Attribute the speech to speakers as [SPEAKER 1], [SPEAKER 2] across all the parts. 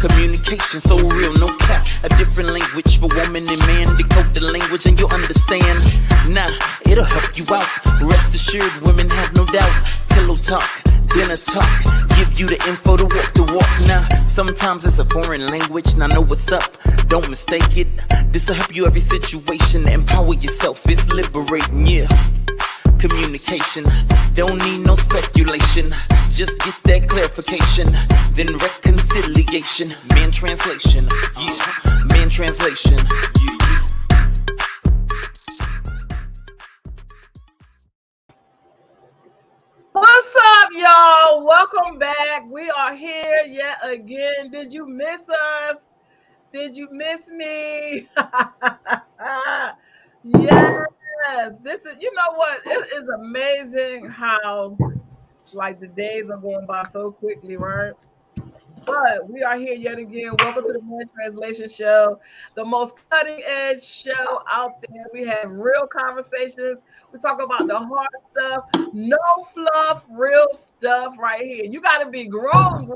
[SPEAKER 1] Communication so real, no cap. A different language for woman and man. Decode the language and you'll understand. Nah, it'll help you out. Rest assured, women have no doubt. Pillow talk, dinner talk. Give you the info to walk. Nah, sometimes it's a foreign language. Now know what's up. Don't mistake it. This'll help you every situation. Empower yourself. It's liberating, yeah. Communication, don't need no speculation. Just get that clarification, then reconciliation. Man translation, yeah. Man translation, yeah.
[SPEAKER 2] What's up, y'all? Welcome back. We are here yet again. Did you miss us? Did you miss me? Yes. This is, you know what? It is amazing how like the days are going by so quickly, right? But we are here yet again. Welcome to the Man Translation Show, the most cutting edge show out there. We have real conversations. We talk about the hard stuff, no fluff, real stuff right here. You got to be grown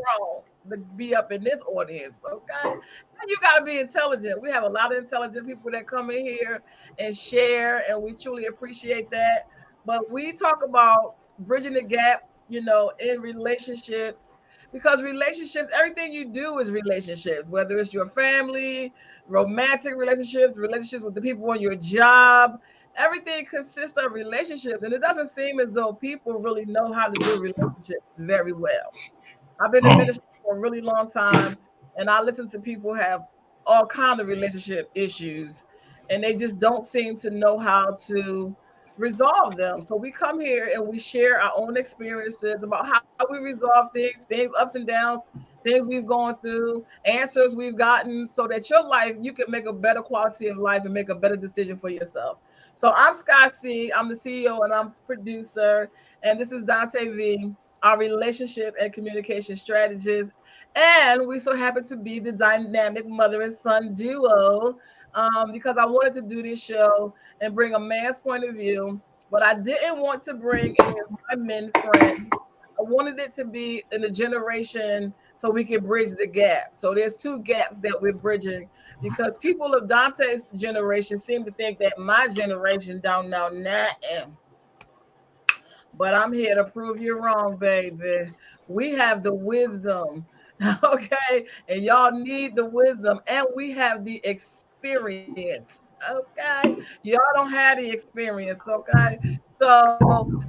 [SPEAKER 2] to be up in this audience, okay? And you got to be intelligent. We have a lot of intelligent people that come in here and share, and we truly appreciate that. But we talk about bridging the gap, in relationships, because relationships, everything you do is relationships, whether it's your family, romantic relationships with the people on your job. Everything consists of relationships, and it doesn't seem as though people really know how to do relationships very well. I've been in ministry for a really long time, and I listen to people have all kind of relationship issues, and they just don't seem to know how to resolve them. So we come here and we share our own experiences about how we resolve things, ups and downs, things we've gone through, answers we've gotten, so that your life, you can make a better quality of life and make a better decision for yourself. So I'm Scott C. I'm the CEO and I'm producer, and this is Dante V, our relationship and communication strategist. And we so happen to be the dynamic mother and son duo, because I wanted to do this show and bring a man's point of view, but I didn't want to bring any of my men friends. I wanted it to be in the generation so we can bridge the gap. So there's two gaps that we're bridging, because people of Dante's generation seem to think that my generation don't know nothing. But I'm here to prove you wrong, baby. We have the wisdom, okay? And y'all need the wisdom, and we have the experience, okay? Y'all don't have the experience, okay? So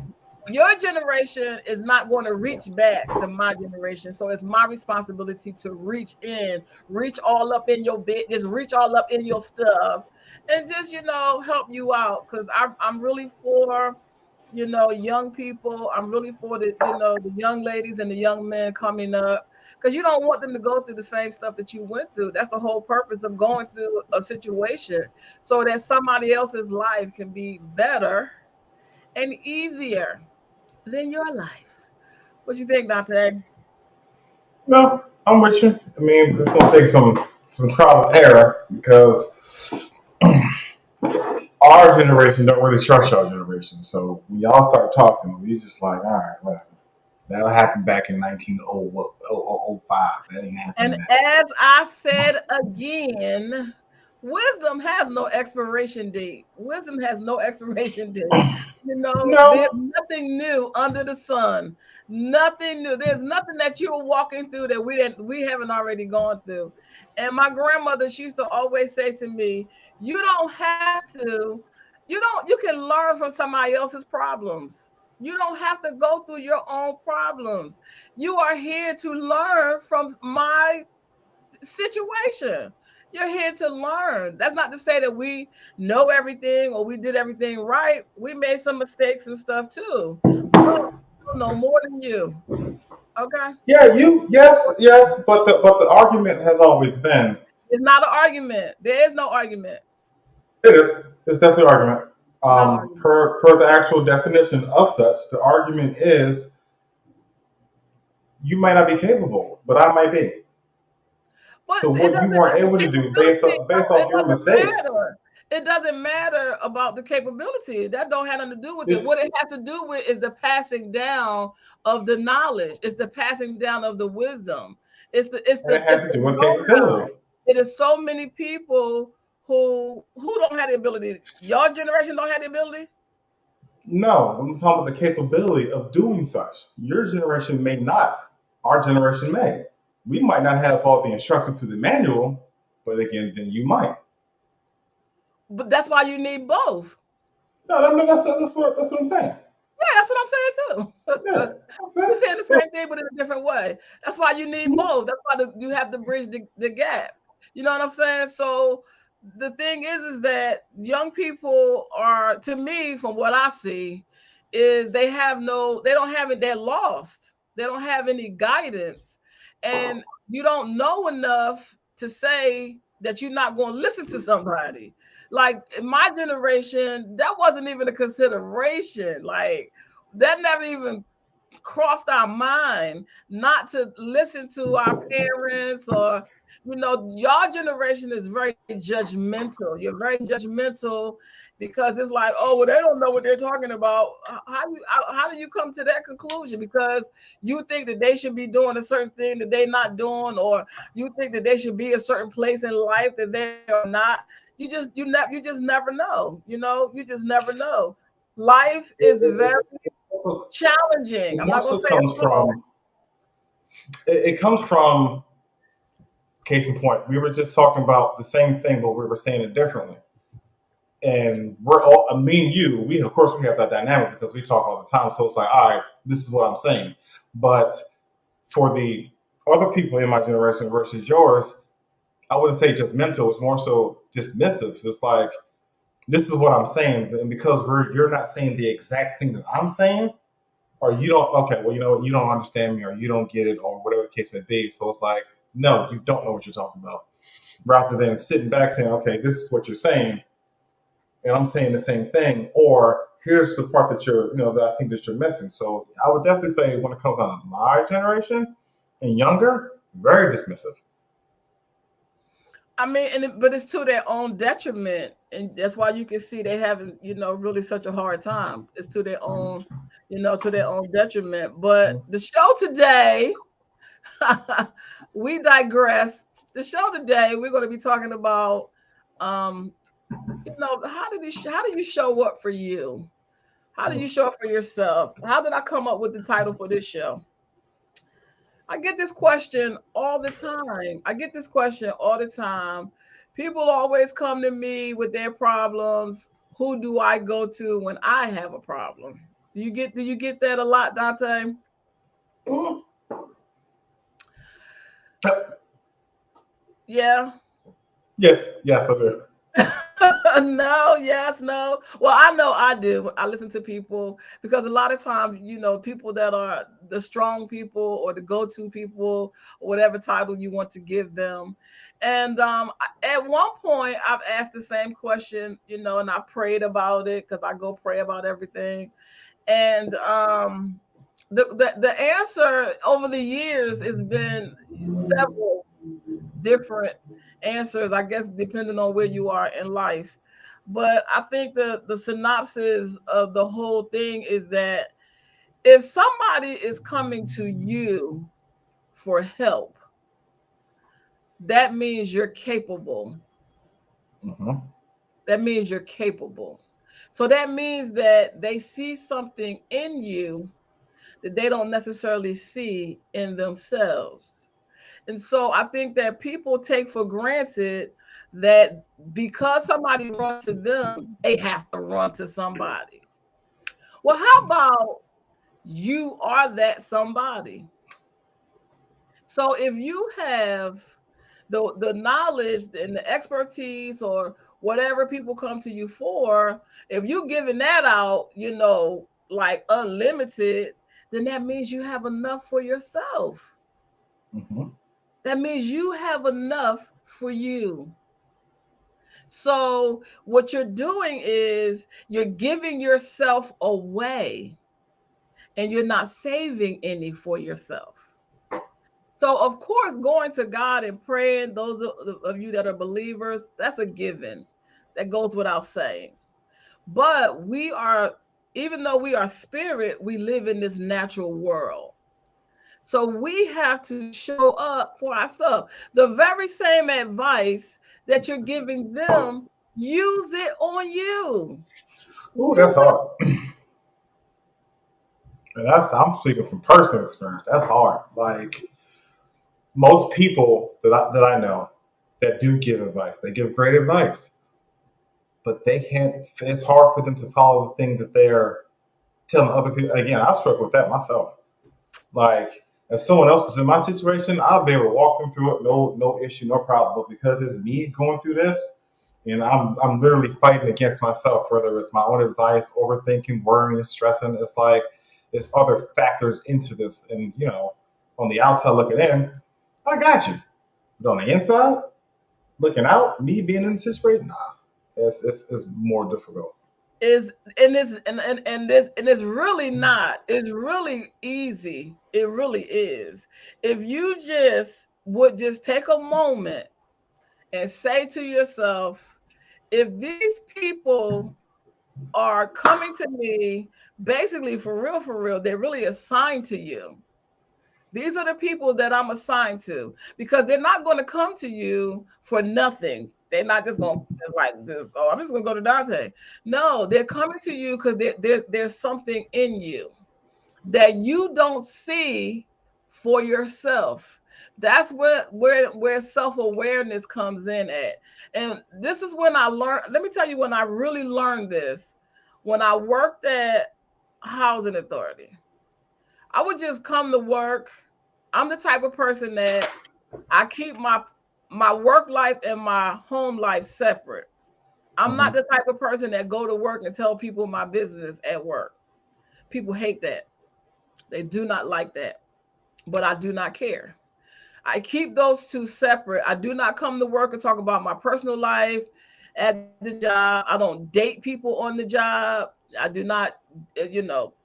[SPEAKER 2] your generation is not going to reach back to my generation. So it's my responsibility to reach in, reach all up in your bit, just reach all up in your stuff, and just, help you out. Because I'm really for young people. I'm really for the young ladies and the young men coming up, because you don't want them to go through the same stuff that you went through. That's the whole purpose of going through a situation, so that somebody else's life can be better and easier than your life. What you think, Dante?
[SPEAKER 3] No, I'm with you. I mean, it's gonna take some trial and error, because our generation don't really trust our generation. So when y'all start talking, we just like, all right, well, that'll happen back in 1905. That ain't happening
[SPEAKER 2] And
[SPEAKER 3] now.
[SPEAKER 2] as I said again, wisdom has no expiration date. Wisdom has no expiration date. There's
[SPEAKER 3] No,
[SPEAKER 2] nothing new under the sun. Nothing new. There's nothing that you're walking through that we haven't already gone through. And my grandmother, she used to always say to me, you don't have to, you can learn from somebody else's problems. You don't have to go through your own problems. You are here to learn from my situation. You're here to learn. That's not to say that we know everything or we did everything right. We made some mistakes and stuff too. But I know more than you. Okay?
[SPEAKER 3] yeah, yes, but the argument has always been,
[SPEAKER 2] It's not an argument. There is no argument.
[SPEAKER 3] it is, it's definitely an argument.
[SPEAKER 2] Not an argument.
[SPEAKER 3] Per the actual definition of such, the argument is, you might not be capable, but I might be.
[SPEAKER 2] But
[SPEAKER 3] So
[SPEAKER 2] it
[SPEAKER 3] what you
[SPEAKER 2] doesn't,
[SPEAKER 3] weren't able to do based
[SPEAKER 2] capability,
[SPEAKER 3] based
[SPEAKER 2] it
[SPEAKER 3] off your
[SPEAKER 2] doesn't
[SPEAKER 3] mistakes.
[SPEAKER 2] matter. It doesn't matter about the capability. That don't have nothing to do with it.
[SPEAKER 3] It,
[SPEAKER 2] What it has to do with is the passing down of the knowledge. It's the passing down of the wisdom.
[SPEAKER 3] And it has to do with
[SPEAKER 2] know-how.
[SPEAKER 3] capability.
[SPEAKER 2] It is so many people who don't have the ability. Your generation don't have the ability.
[SPEAKER 3] No, I'm talking about the capability of doing such. Your generation may not. Our generation may. We might not have all the instructions through the manual, but again, then you might.
[SPEAKER 2] But that's why you need both.
[SPEAKER 3] No, that's what I'm saying.
[SPEAKER 2] Yeah, that's what I'm saying too.
[SPEAKER 3] Yeah, I'm saying.
[SPEAKER 2] You're saying the same thing, but in a different way. That's why you need both. That's why you have to bridge the gap. You know what I'm saying? So the thing is that young people are, to me, from what I see, is they don't have it. They're lost. They don't have any guidance, and you don't know enough to say that you're not going to listen to somebody. Like in my generation, that wasn't even a consideration. Like that never even crossed our mind not to listen to our parents, or your generation is very judgmental. You're very judgmental because it's like, oh, well, they don't know what they're talking about. How do you come to that conclusion? Because you think that they should be doing a certain thing that they're not doing, or you think that they should be a certain place in life that they are not. You just never know. You just never know. Life is very challenging. I'm not going to say
[SPEAKER 3] comes from. It comes from. Case in point, we were just talking about the same thing, but we were saying it differently. And we're all, me and you, we of course we have that dynamic because we talk all the time. So it's like, all right, this is what I'm saying. But for the other people in my generation versus yours, I wouldn't say just mental. It's more so dismissive. It's like, this is what I'm saying, and because you're not saying the exact thing that I'm saying, or you don't. Okay, well, you don't understand me, or you don't get it, or whatever the case may be. So it's like, no, you don't know what you're talking about. Rather than sitting back saying, okay, this is what you're saying, and I'm saying the same thing, or here's the part that that I think that you're missing. So I would definitely say when it comes down to my generation and younger, very dismissive.
[SPEAKER 2] I mean, but it's to their own detriment, and that's why you can see they having, really such a hard time. It's to their own, to their own detriment. But the show today, we digress. The show today, we're going to be talking about, how do you show up for you? How do you show up for yourself? How did I come up with the title for this show? I get this question all the time. People always come to me with their problems. Who do I go to when I have a problem? Do you get that a lot, Dante?
[SPEAKER 3] Mm-hmm.
[SPEAKER 2] Yeah.
[SPEAKER 3] Yes, I do.
[SPEAKER 2] No, yes, no. Well, I know I do. I listen to people because a lot of times, people that are the strong people or the go-to people, or whatever title you want to give them. And at one point, I've asked the same question, and I prayed about it because I go pray about everything. And the answer over the years has been several different answers, I guess, depending on where you are in life. But I think the synopsis of the whole thing is that if somebody is coming to you for help, that means you're capable.
[SPEAKER 3] Mm-hmm.
[SPEAKER 2] That means you're capable. So that means that they see something in you that they don't necessarily see in themselves. And so I think that people take for granted that because somebody runs to them, they have to run to somebody. Well, how about you are that somebody? So if you have the knowledge and the expertise or whatever people come to you for, if you're giving that out, like unlimited, then that means you have enough for yourself.
[SPEAKER 3] Mm-hmm.
[SPEAKER 2] That means you have enough for you. So what you're doing is you're giving yourself away and you're not saving any for yourself. So of course, going to God and praying, those of you that are believers, that's a given. That goes without saying. But even though we are spirit, we live in this natural world. So we have to show up for ourselves. The very same advice that you're giving them, use it on you.
[SPEAKER 3] Ooh, that's
[SPEAKER 2] Use it.
[SPEAKER 3] hard. And I'm speaking from personal experience. That's hard. Like most people that I know that do give advice, they give great advice, but they can't. It's hard for them to follow the thing that they're telling other people. Again, I struggle with that myself. Like if someone else is in my situation, I'll be able to walk them through it, no issue, no problem. But because it's me going through this, and I'm literally fighting against myself, whether it's my own advice, overthinking, worrying, stressing. It's like there's other factors into this, and on the outside looking in, I got you. But on the inside, looking out, me being in this situation, nah, it's more difficult.
[SPEAKER 2] Is and this and this and it's really not. It's really easy. It really is. If you just would just take a moment and say to yourself, if these people are coming to me basically for real, they're really assigned to you. These are the people that I'm assigned to because they're not going to come to you for nothing. They're not just going to just like this. Oh, I'm just going to go to Dante. No, they're coming to you because there's something in you that you don't see for yourself. That's where self-awareness comes in at. And this is when I learned, let me tell you when I really learned this. When I worked at Housing Authority, I would just come to work. I'm the type of person that I keep my work life and my home life separate. I'm not
[SPEAKER 3] Hmm.
[SPEAKER 2] the type of person that go to work and tell people my business at work. People hate that. They do not like that. But I do not care. I keep those two separate. I do not come to work and talk about my personal life at the job. I don't date people on the job. I do not,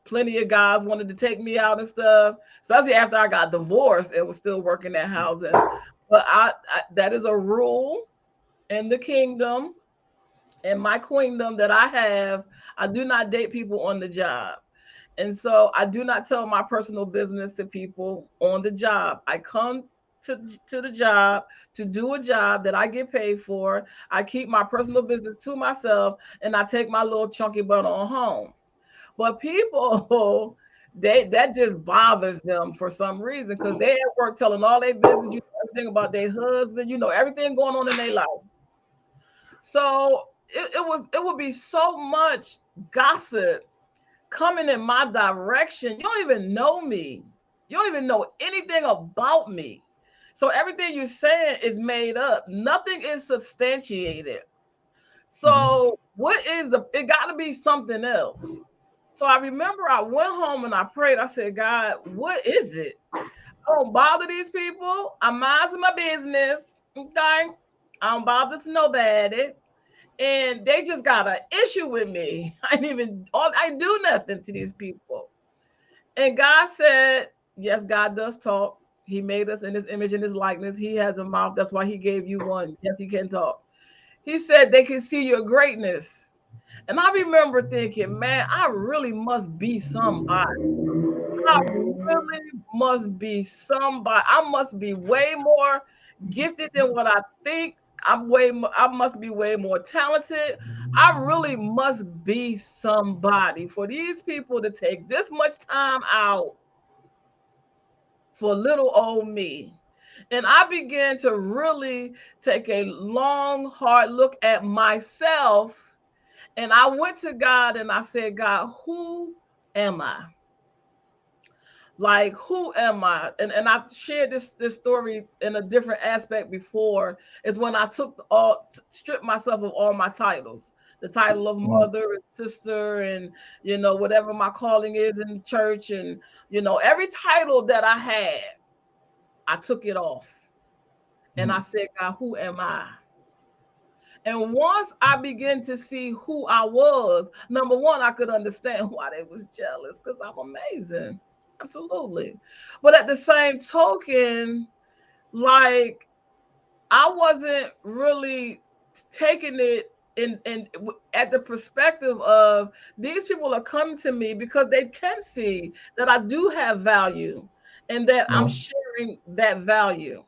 [SPEAKER 2] plenty of guys wanted to take me out and stuff, especially after I got divorced and was still working at housing. But that is a rule in the kingdom, in my queendom that I have. I do not date people on the job. And so I do not tell my personal business to people on the job. I come to the job to do a job that I get paid for. I keep my personal business to myself and I take my little chunky butt on home. But people, that just bothers them for some reason because they at work telling all their business, everything about their husband, everything going on in their life. So it would be so much gossip coming in my direction. You don't even know me. You don't even know anything about me. So everything you're saying is made up. Nothing is substantiated.
[SPEAKER 3] Hmm.
[SPEAKER 2] So it got to be something else. So I remember I went home and I prayed. I said, God, what is it? I don't bother these people. I'm minding my business. Okay. I don't bother to nobody. And they just got an issue with me. I do nothing to these people. And God said, yes, God does talk. He made us in his image and his likeness. He has a mouth. That's why he gave you one. Yes, he can talk. He said they can see your greatness. And I remember thinking, man, I really must be somebody. I really must be somebody. I must be way more gifted than what I think. I must be way more talented. I really must be somebody for these people to take this much time out for little old me. And I began to really take a long, hard look at myself. And I went to God and I said, God, who am I? Like, who am I? And I've shared this story in a different aspect before. Is when I stripped myself of all my titles, the title of
[SPEAKER 3] Hmm.
[SPEAKER 2] mother and sister, and whatever my calling is in the church, and every title that I had, I took it off, and I
[SPEAKER 3] Hmm.
[SPEAKER 2] said, God, who am I? And once I began to see who I was, number one, I could understand why they was jealous because I'm amazing. Absolutely. But at the same token, like I wasn't really taking it in at the perspective of these people are coming to me because they can see that I do have value and that I'm
[SPEAKER 3] Mhm.
[SPEAKER 2] sharing that value.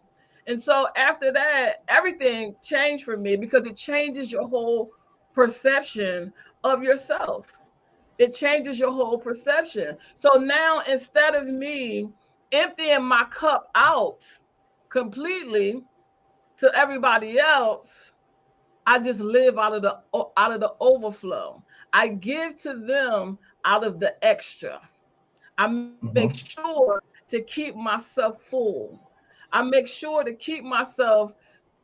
[SPEAKER 2] And so after that, everything changed for me because it changes your whole perception of yourself. It changes your whole perception. So now instead of me emptying my cup out completely to everybody else, I just live out of the overflow. I give to them out of the extra. I make
[SPEAKER 3] Mhm.
[SPEAKER 2] sure to keep myself full. I make sure to keep myself,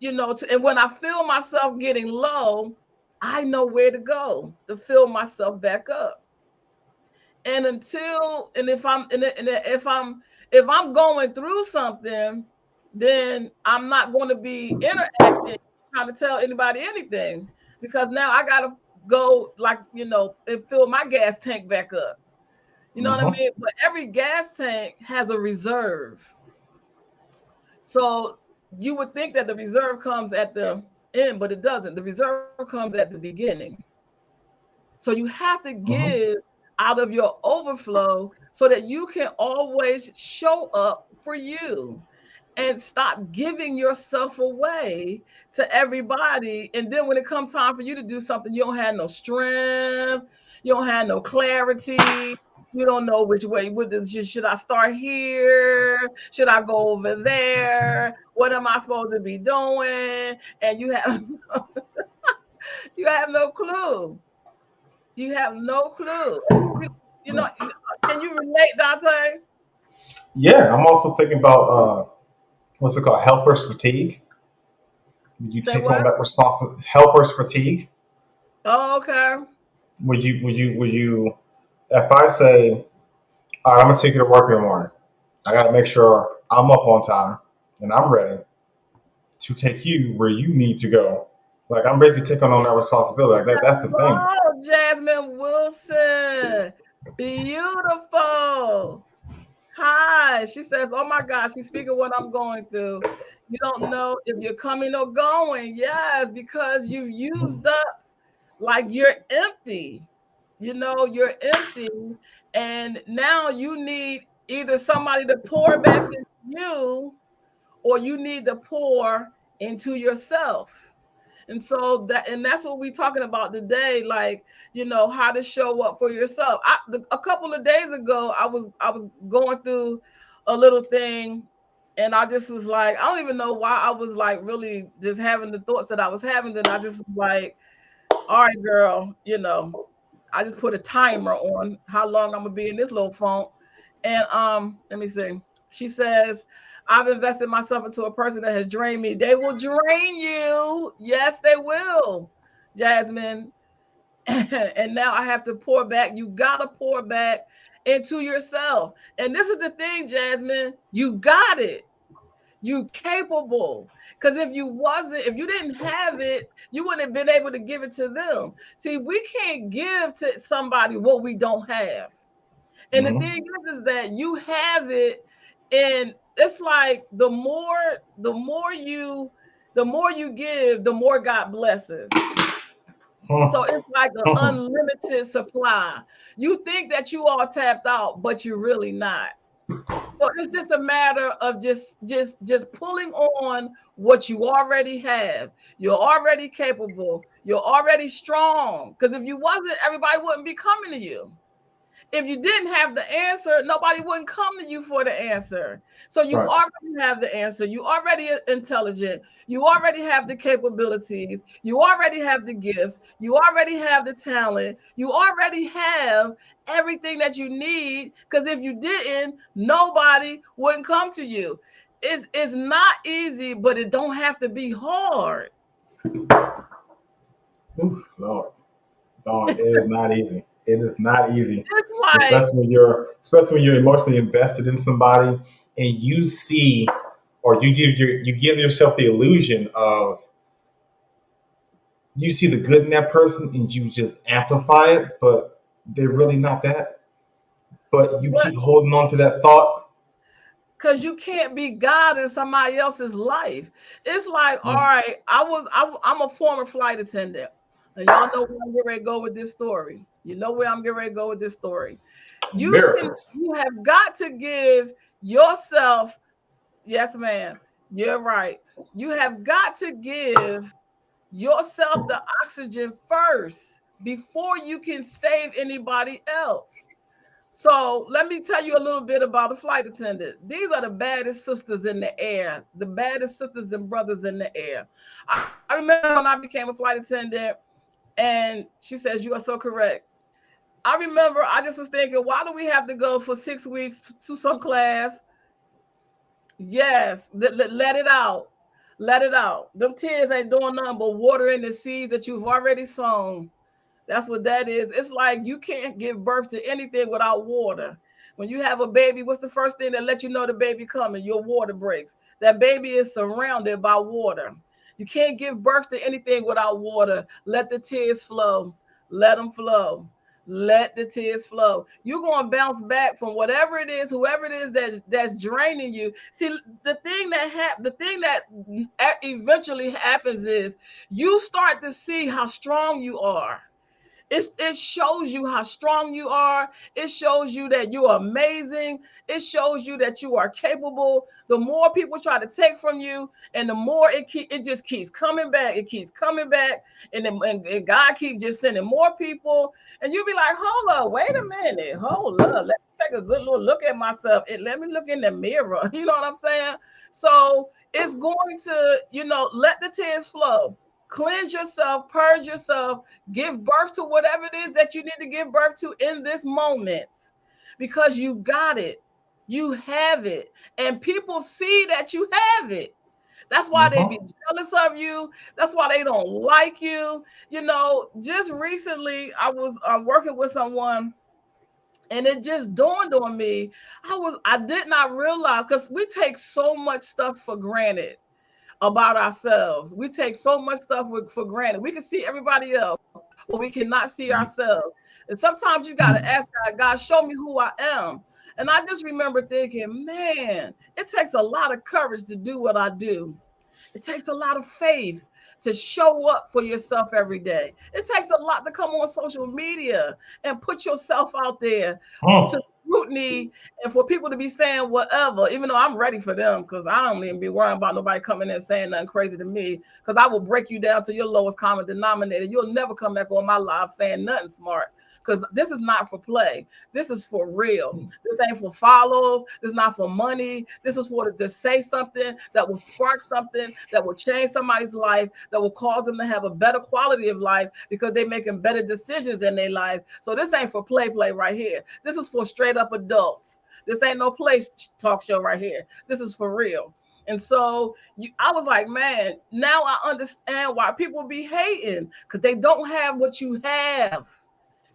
[SPEAKER 2] and when I feel myself getting low, I know where to go to fill myself back up. And until and if I'm and if I'm going through something, then I'm not going to be interacting, trying to tell anybody anything, because now I gotta go, like, and fill my gas tank back up. You know what I
[SPEAKER 3] Mhm.
[SPEAKER 2] mean? But every gas tank has a reserve. So you would think that the reserve comes at the end, but it doesn't. The reserve comes at the beginning. So you have to
[SPEAKER 3] Mhm.
[SPEAKER 2] give out of your overflow so that you can always show up for you and stop giving yourself away to everybody. And then when it comes time for you to do something, you don't have no strength, you don't have no clarity. You don't know which way. Should I start here? Should I go over there? What am I supposed to be doing? And you have you have no clue. You have no clue. You know, can you relate, Dante?
[SPEAKER 3] Yeah, I'm also thinking about what's it called, helper's fatigue. When you
[SPEAKER 2] Say
[SPEAKER 3] take on
[SPEAKER 2] what?
[SPEAKER 3] that responsibility, helper's fatigue.
[SPEAKER 2] Oh, okay.
[SPEAKER 3] Would you? If I say, all right, I'm gonna take you to work in the morning. I got to make sure I'm up on time and I'm ready to take you where you need to go. Like I'm basically taking on that responsibility. Like that's the thing.
[SPEAKER 2] Oh, Jasmine Wilson. Beautiful. Hi. She says, oh my gosh, she's speaking what I'm going through. You don't know if you're coming or going. Yes, because you've used up, like, you're empty. You're empty. And now you need either somebody to pour back into you, or you need to pour into yourself. And that's what we're talking about today, like, how to show up for yourself. A couple of days ago, I was going through a little thing, and I just was like, I don't even know why I was like really just having the thoughts that I was having. Then I just was like, all right, girl, I just put a timer on how long I'm gonna be in this little funk. And let me see. She says, I've invested myself into a person that has drained me. They will drain you. Yes, they will, Jasmine. And now I have to pour back. You gotta pour back into yourself. And this is the thing, Jasmine. You got it. You capable. Because if you didn't have it, you wouldn't have been able to give it to them. See, we can't give to somebody what we don't have. And the
[SPEAKER 3] Mm-hmm.
[SPEAKER 2] thing is that you have it, and it's like the more you give, the more God blesses. So it's like an unlimited supply. You think that you all tapped out, but you're really not. So it's just a matter of just pulling on what you already have. You're already capable. You're already strong. Because if you wasn't, everybody wouldn't be coming to you. If you didn't have the answer, nobody wouldn't come to you for the answer. So you
[SPEAKER 3] Right.
[SPEAKER 2] already have the answer. You already intelligent. You already have the capabilities. You already have the gifts. You already have the talent. You already have everything that you need. Because if you didn't, nobody wouldn't come to you. It's not easy, but it don't have to be hard.
[SPEAKER 3] Oof, Lord, Lord, it is not easy. It is not easy,
[SPEAKER 2] It's like,
[SPEAKER 3] especially when you're emotionally invested in somebody and you see, or you give yourself the illusion of you see the good in that person and you just amplify it, but they're really not that. But you
[SPEAKER 2] what?
[SPEAKER 3] keep holding on to that thought.
[SPEAKER 2] Because you can't be God in somebody else's life. It's like, all
[SPEAKER 3] Mm.
[SPEAKER 2] right, I'm a former flight attendant. And y'all know where I'm getting ready to go with this story. You know where I'm getting ready to go with this story. You
[SPEAKER 3] Miracles.
[SPEAKER 2] have got to give yourself. Yes, ma'am. You're right. You have got to give yourself the oxygen first before you can save anybody else. So let me tell you a little bit about a flight attendant. These are the baddest sisters in the air, the baddest sisters and brothers in the air. I remember when I became a flight attendant, and she says, "You are so correct." I remember I just was thinking, why do we have to go for 6 weeks to some class? Yes, let it out. Let it out. Them tears ain't doing nothing but watering the seeds that you've already sown. That's what that is. It's like you can't give birth to anything without water. When you have a baby, what's the first thing that lets you know the baby coming? Your water breaks. That baby is surrounded by water. You can't give birth to anything without water. Let the tears flow. Let them flow. Let the tears flow. You're gonna bounce back from whatever it is, whoever it is that's draining you. See, the thing that eventually happens is you start to see how strong you are. It shows you how strong you are. It shows you that you are amazing. It shows you that you are capable. The more people try to take from you, and the more it just keeps coming back. It keeps coming back, and God keeps just sending more people. And you be like, hold up, wait a minute, hold up. Let me take a good little look at myself. And let me look in the mirror. You know what I'm saying? So it's going to, let the tears flow. Cleanse yourself, purge yourself, give birth to whatever it is that you need to give birth to in this moment, because you got it. You have it. And people see that you have it. That's why they be jealous of you. That's why they don't like you. Just recently I was working with someone, and it just dawned on me. I did not realize, because we take so much stuff for granted about ourselves. We take so much stuff for granted. We can see everybody else, but we cannot see ourselves. And sometimes you got to ask God, show me who I am. And I just remember thinking, man, it takes a lot of courage to do what I do. It takes a lot of faith to show up for yourself every day. It takes a lot to come on social media and put yourself out there to scrutiny, and for people to be saying whatever, even though I'm ready for them, because I don't even be worrying about nobody coming in and saying nothing crazy to me, because I will break you down to your lowest common denominator. You'll never come back on my live saying nothing smart, because this is not for play. This is for real. This ain't for follows. This is not for money. This is for to say something that will spark something that will change somebody's life, that will cause them to have a better quality of life because they're making better decisions in their life. So this ain't for play right here. This is for straight up adults. This ain't no play talk show right here. This is for real. And so I was like, man, now I understand why people be hating, because they don't have what you have.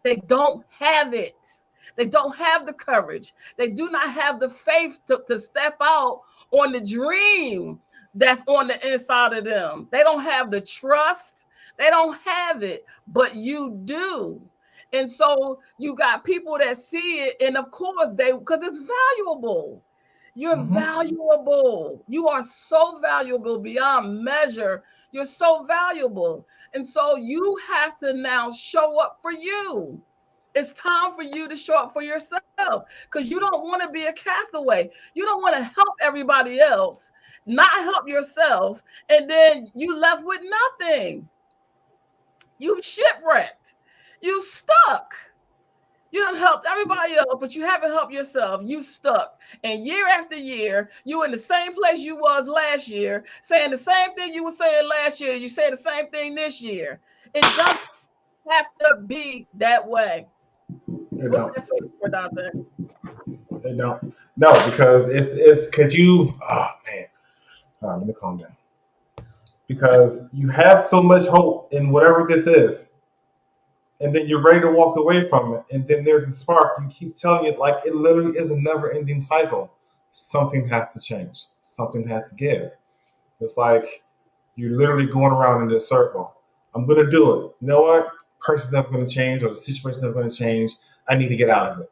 [SPEAKER 2] They don't have it. They don't have the courage. They do not have the faith to step out on the dream that's on the inside of them. They don't have the trust. They don't have it, but you do. And so you got people that see it, and of course because it's valuable. You're valuable. You are so valuable beyond measure. You're so valuable. And so you have to now show up for you. It's time for you to show up for yourself, because you don't want to be a castaway. You don't want to help everybody else, not help yourself, and then you left with nothing. You shipwrecked. You stuck. You done helped everybody else, but you haven't helped yourself. You stuck. And year after year, you in the same place you was last year, saying the same thing you were saying last year. You say the same thing this year. It doesn't have to be that way.
[SPEAKER 3] It
[SPEAKER 2] What's
[SPEAKER 3] don't.
[SPEAKER 2] that for, Dante?
[SPEAKER 3] It don't. No, because it's could you? Oh man. All right, let me calm down. Because you have so much hope in whatever this is, and then you're ready to walk away from it, and then there's a spark. You keep telling it like it literally is a never-ending cycle. Something has to change. Something has to give. It's like you're literally going around in this circle. I'm gonna do it. You know what? Person's never gonna change, or the situation's never gonna change. I need to get out of it.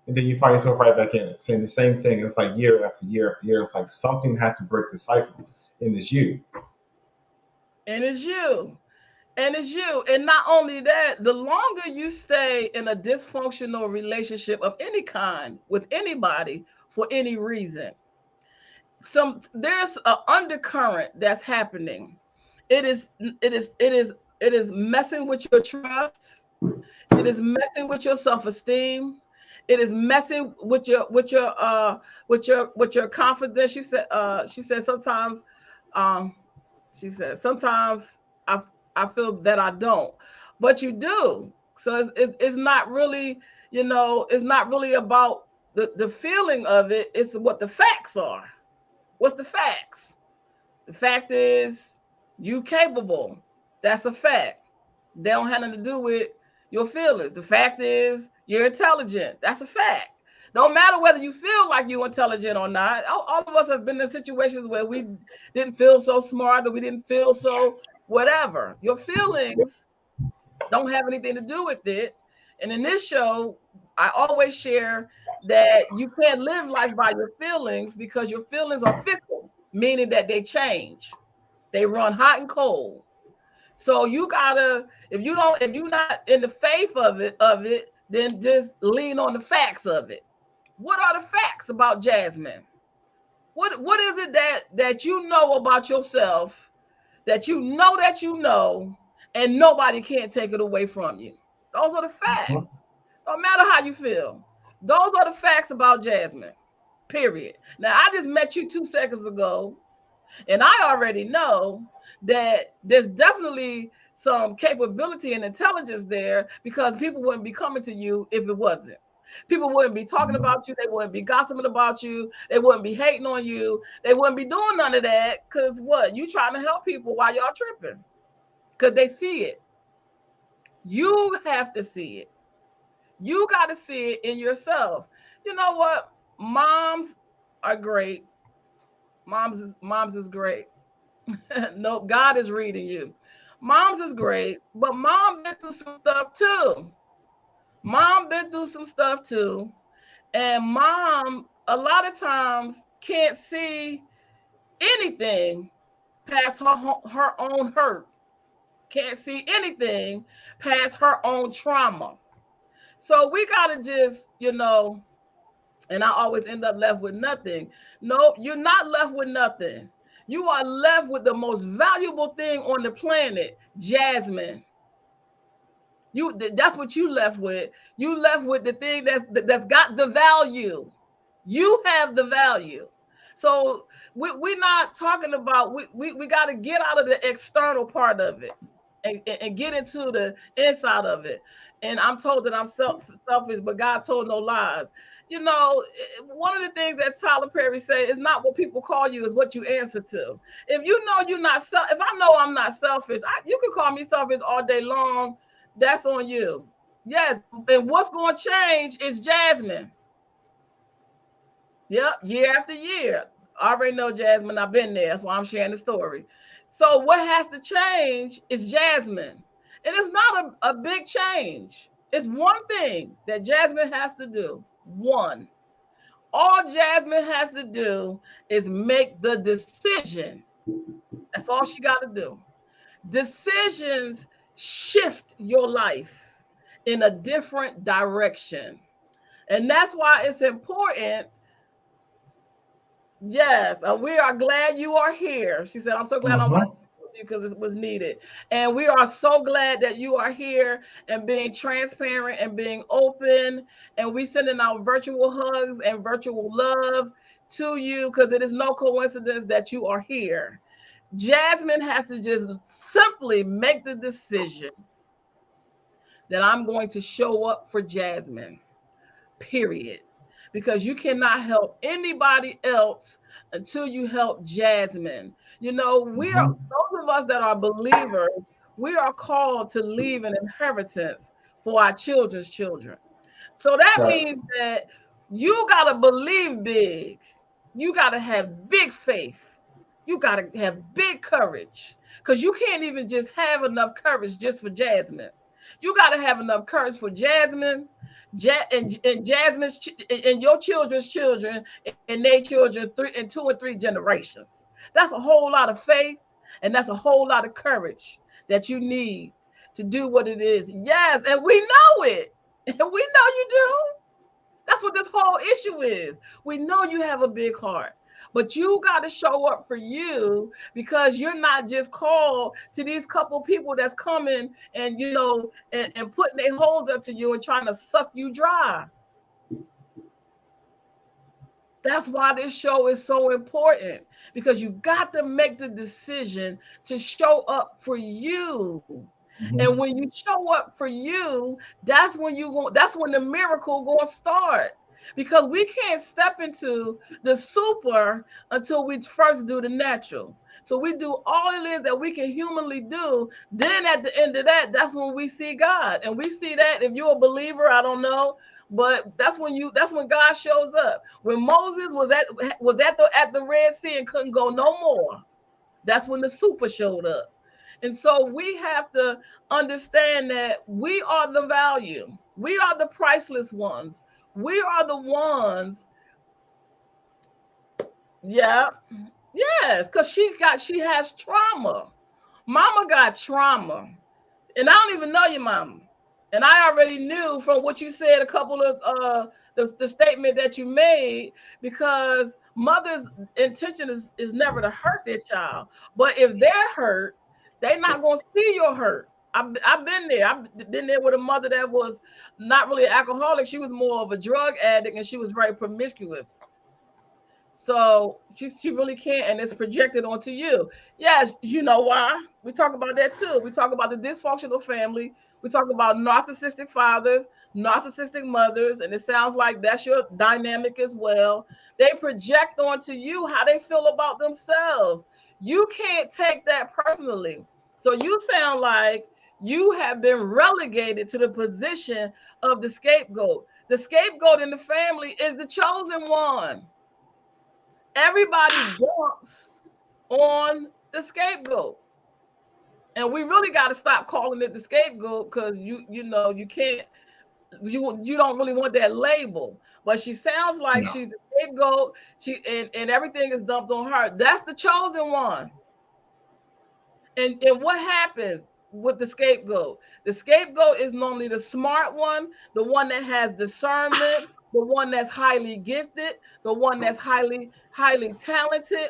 [SPEAKER 3] And then you find yourself right back in it, saying the same thing. It's like year after year after year. It's like something has to break the cycle, and it's you.
[SPEAKER 2] And it's you. And it's you. And not only that, the longer you stay in a dysfunctional relationship of any kind with anybody for any reason, there's an undercurrent that's happening. It is messing with your trust. It is messing with your self-esteem. It is messing with your confidence. She said sometimes she said sometimes I feel that I don't, but you do. So it's not really, it's not really about the feeling of it. It's what the facts are. What's the facts? The fact is you capable. That's a fact. They don't have nothing to do with your feelings. The fact is you're intelligent. That's a fact. Don't matter whether you feel like you're intelligent or not. All of us have been in situations where we didn't feel so smart or we didn't feel so whatever. Your feelings don't have anything to do with it. And in this show, I always share that you can't live life by your feelings because your feelings are fickle, meaning that they change. They run hot and cold. So you gotta, if you're not in the faith of it, then just lean on the facts of it. What are the facts about Jasmine? What is it that you know about yourself that you know, and nobody can't take it away from you? Those are the facts. No matter how you feel. Those are the facts about Jasmine. Period. Now, I just met you 2 seconds ago, and I already know that there's definitely some capability and intelligence there, because people wouldn't be coming to you if it wasn't. People wouldn't be talking about you. They wouldn't be gossiping about you. They wouldn't be hating on you. They wouldn't be doing none of that, because what? You trying to help people while y'all tripping, because they see it. You have to see it. You got to see it in yourself. You know what? Moms are great. Moms is great. No, God is reading you. Moms is great, but mom been through some stuff too. Mom been through some stuff too. And mom, a lot of times, can't see anything past her own hurt. Can't see anything past her own trauma. So we got to just, and I always end up left with nothing. No, you're not left with nothing. You are left with the most valuable thing on the planet, Jasmine. That's what you left with. You left with the thing that's got the value. You have the value. So we're not talking about, we got to get out of the external part of it and get into the inside of it. And I'm told that I'm selfish, but God told no lies. One of the things that Tyler Perry said is not what people call you, is what you answer to. If you know you're not if I know I'm not selfish, you can call me selfish all day long. That's on you. Yes. And what's going to change is Jasmine. Yep. Year after year. I already know Jasmine. I've been there. That's why I'm sharing the story. So what has to change is Jasmine. And it's not a big change. It's one thing that Jasmine has to do. One. All Jasmine has to do is make the decision. That's all she got to do. Decisions shift your life in a different direction. And that's why it's important. Yes, we are glad you are here. She said, I'm so glad I'm with you because it was needed. And we are so glad that you are here and being transparent and being open. And we sending out virtual hugs and virtual love to you, because it is no coincidence that you are here. Jasmine has to just simply make the decision that I'm going to show up for Jasmine, period. Because you cannot help anybody else until you help Jasmine. We are, those of us that are believers, we are called to leave an inheritance for our children's children. So that means that you got to believe big. You got to have big faith. You got to have big courage, because you can't even just have enough courage just for Jasmine. You got to have enough courage for Jasmine, and Jasmine's and your children's children, and their children, 2 and 3 generations. That's a whole lot of faith, and that's a whole lot of courage that you need to do what it is. Yes, and we know it. And we know you do. That's what this whole issue is. We know you have a big heart, but you got to show up for you, because you're not just called to these couple people that's coming and, you know, and putting their holes up to you and trying to suck you dry. That's why this show is so important, because you got to make the decision to show up for you. Mm-hmm. And when you show up for you, that's when the miracle going to start. Because we can't step into the super until we first do the natural. So we do all it is that we can humanly do. Then at the end of that, that's when we see God. And we see that, if you're a believer, I don't know, but that's when God shows up. When Moses was at the Red Sea and couldn't go no more, that's when the super showed up. And so we have to understand that we are the value. We are the priceless ones. We are the ones. Yeah. Yes, because she has trauma. Mama got trauma. And I don't even know your mama. And I already knew from what you said, a couple of the statement that you made, because mother's intention is never to hurt their child. But if they're hurt, they're not going to see your hurt. I've been there. I've been there with a mother that was not really an alcoholic. She was more of a drug addict, and she was very promiscuous. So she really can't, and it's projected onto you. Yes, you know why? We talk about that too. We talk about the dysfunctional family. We talk about narcissistic fathers, narcissistic mothers, and it sounds like that's your dynamic as well. They project onto you how they feel about themselves. You can't take that personally. So you sound like you have been relegated to the position of the scapegoat. The scapegoat in the family is the chosen one. Everybody dumps on the scapegoat. And we really got to stop calling it the scapegoat, because you don't really want that label. But she sounds like she's the scapegoat. And everything is dumped on her. That's the chosen one. And what happens with the scapegoat? The scapegoat is normally the smart one, the one that has discernment, the one that's highly gifted, the one that's highly talented.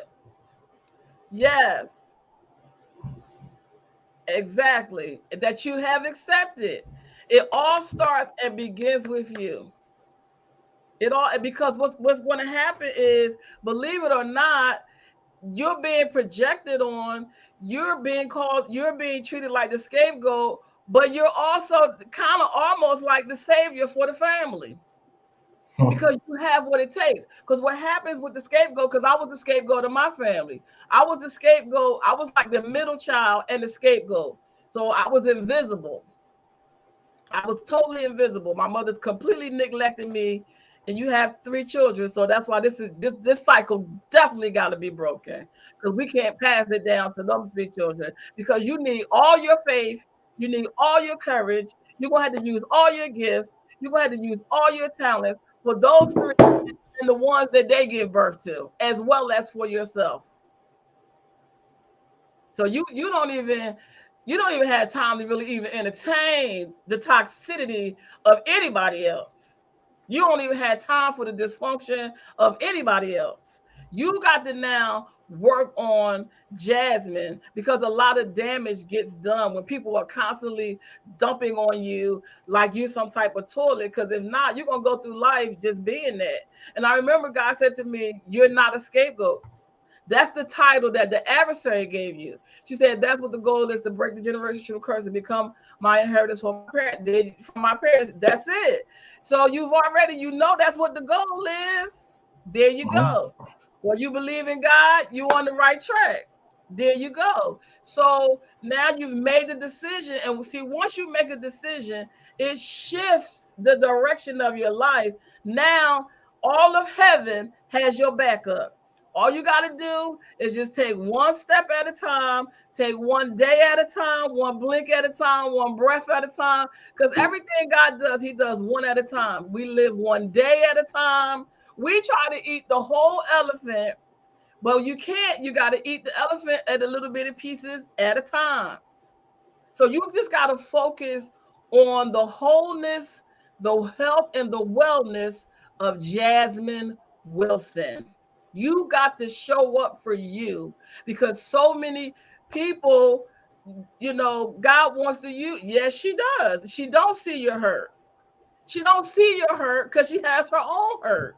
[SPEAKER 2] Yes. Exactly. That you have accepted. It all starts and begins with you. Because what's going to happen is, believe it or not, you're being projected on, you're being treated like the scapegoat, but you're also kind of almost like the savior for the family. Because you have what it takes. Because what happens with the scapegoat, because I was the scapegoat of my family. I was the scapegoat. I was like the middle child and the scapegoat. So I was invisible. I was totally invisible. My mother completely neglected me. And you have 3 children. So that's why this cycle definitely got to be broken. Because we can't pass it down to them 3 children. Because you need all your faith. You need all your courage. You're going to have to use all your gifts. You're going to have to use all your talents for those 3 and the ones that they give birth to, as well as for yourself. So you don't even have time to really even entertain the toxicity of anybody else. You don't even have time for the dysfunction of anybody else. You got to now work on Jasmine, because a lot of damage gets done when people are constantly dumping on you like you some type of toilet. Because if not, you're going to go through life just being that. And I remember God said to me, you're not a scapegoat. That's the title that the adversary gave you. She said, that's what the goal is, to break the generational curse and become my inheritance from my parents. That's it. So you know that's what the goal is. There you go. Well, you believe in God, you're on the right track. There you go. So now you've made the decision. And see, once you make a decision, it shifts the direction of your life. Now, all of heaven has your backup. All you got to do is just take one step at a time, take one day at a time, one blink at a time, one breath at a time. Because everything God does, he does one at a time. We live one day at a time. We try to eat the whole elephant, but you can't. You got to eat the elephant at a little bitty pieces at a time. So you just got to focus on the wholeness, the health, and the wellness of Jasmine Wilson. You got to show up for you, because so many people, God wants to use. Yes, she does. She don't see your hurt. She don't see your hurt because she has her own hurt.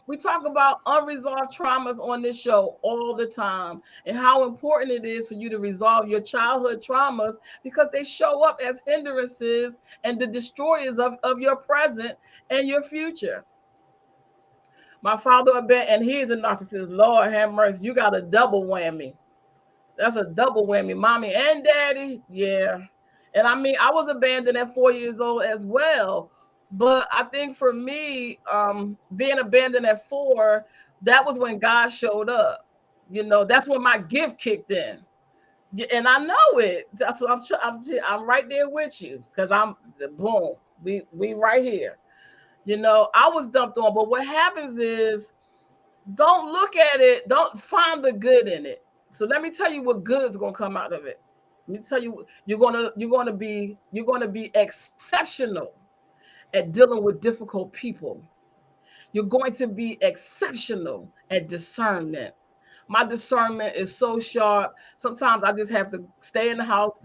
[SPEAKER 2] We talk about unresolved traumas on this show all the time, and how important it is for you to resolve your childhood traumas, because they show up as hindrances and the destroyers of your present and your future. My father, and he is a narcissist. Lord have mercy. You got a double whammy. That's a double whammy. Mommy and daddy. Yeah. And I mean, I was abandoned at 4 years old as well. But I think for me, being abandoned at 4, that was when God showed up. That's when my gift kicked in. And I know it. That's what I'm right there with you, because I'm boom. We right here. I was dumped on. But what happens is, don't look at it. Don't find the good in it. So let me tell you what good is going to come out of it. Let me tell you, you're going to be exceptional at dealing with difficult people. You're going to be exceptional at discernment. My discernment is so sharp. Sometimes I just have to stay in the house,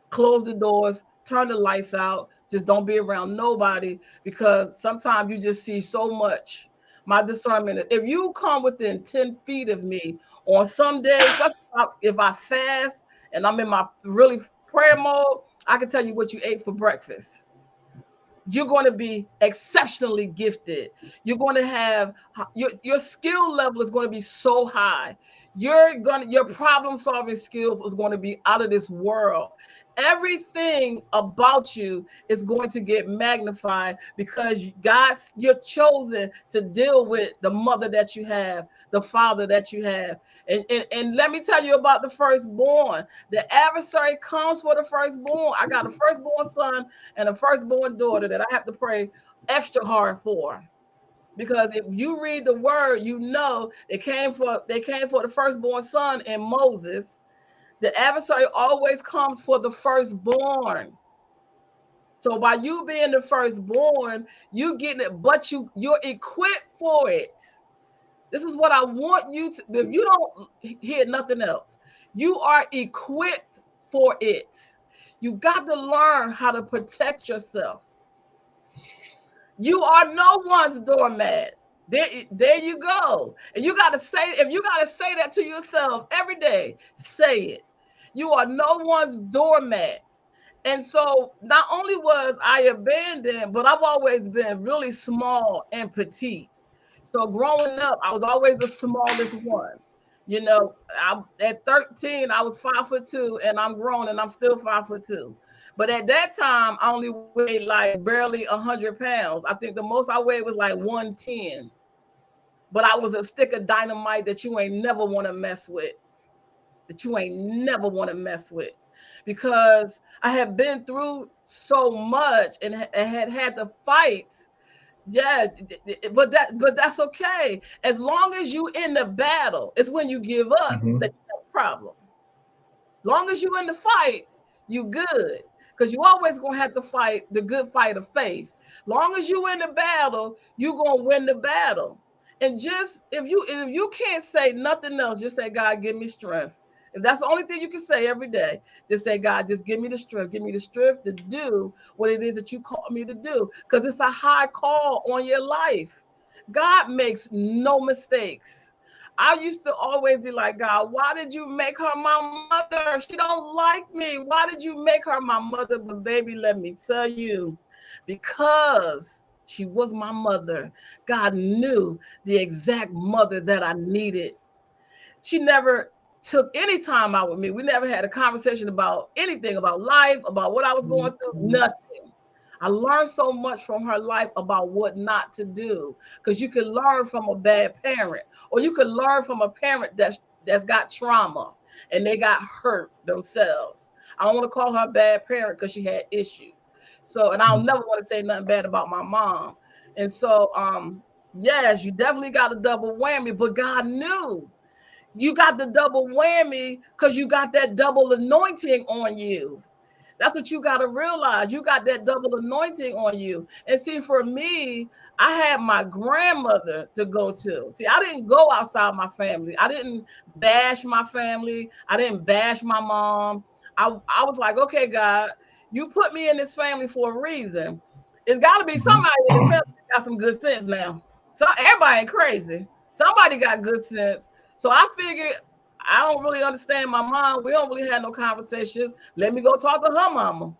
[SPEAKER 2] close the doors, turn the lights out, just don't be around nobody, because sometimes you just see so much. My discernment, if you come within 10 feet of me on some days, if I fast and I'm in my really prayer mode, I can tell you what you ate for breakfast. You're going to be exceptionally gifted. You're going to have your skill level is going to be so high. Your problem solving skills is going to be out of this world. Everything about you is going to get magnified, because you're chosen to deal with the mother that you have, the father that you have. And let me tell you about the firstborn. The adversary comes for the firstborn. I got a firstborn son and a firstborn daughter that I have to pray extra hard for. Because if you read the word, they came for the firstborn son in Moses. The adversary always comes for the firstborn. So by you being the firstborn, you getting it, but you're equipped for it. This is what I want you to. If you don't hear nothing else, you are equipped for it. You got to learn how to protect yourself. You are no one's doormat. There you go. And you got to say that to yourself every day. Say it. You are no one's doormat. And so not only was I abandoned, but I've always been really small and petite. So growing up, I was always the smallest one. At 13, I was 5'2", and I'm grown and I'm still 5'2". But at that time, I only weighed like barely 100 pounds. I think the most I weighed was like 110. But I was a stick of dynamite that you ain't never want to mess with. Because I had been through so much and had to fight. Yes, but that's okay. As long as you in the battle, it's when you give up that you have a problem. Long as you in the fight, you good. Because you always gonna have to fight the good fight of faith. Long as you in the battle, you gonna win the battle. And just if you can't say nothing else, just say, God, give me strength. If that's the only thing you can say every day, just say, God, just give me the strength. Give me the strength to do what it is that you call me to do. Because it's a high call on your life. God makes no mistakes. I used to always be like, God, why did you make her my mother? She don't like me. Why did you make her my mother? But baby, let me tell you, because she was my mother, God knew the exact mother that I needed. She never took any time out with me. We never had a conversation about anything, about life, about what I was going through, nothing. I learned so much from her life about what not to do, because you can learn from a bad parent, or you can learn from a parent that's got trauma and they got hurt themselves. I don't want to call her a bad parent because she had issues. So, and I'll never want to say nothing bad about my mom. And so, yes, you definitely got a double whammy, but God knew. You got the double whammy because you got that double anointing on you. That's what you got to realize. You got that double anointing on you. And see, for me, I had my grandmother to go to. See, I didn't go outside my family. I didn't bash my family. I didn't bash my mom. I was like, okay, God, you put me in this family for a reason. It's got to be somebody in this family that got some good sense now. So everybody ain't crazy. Somebody got good sense. So I figured I don't really understand my mom. We don't really have no conversations. Let me go talk to her mama.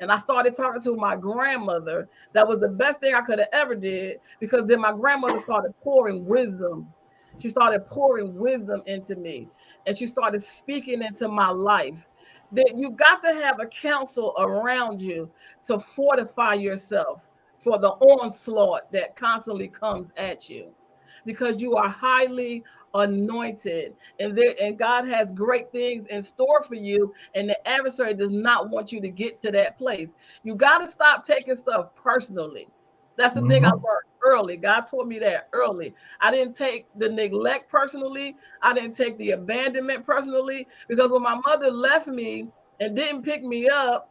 [SPEAKER 2] And I started talking to my grandmother. That was the best thing I could have ever did, because then my grandmother started pouring wisdom. She started pouring wisdom into me, and she started speaking into my life. That you got to have a counsel around you to fortify yourself for the onslaught that constantly comes at you, because you are highly anointed, and God has great things in store for you, and the adversary does not want you to get to that place. You got to stop taking stuff personally. That's the thing I learned early. God taught me that early. I didn't take the neglect personally. I didn't take the abandonment personally, because when my mother left me and didn't pick me up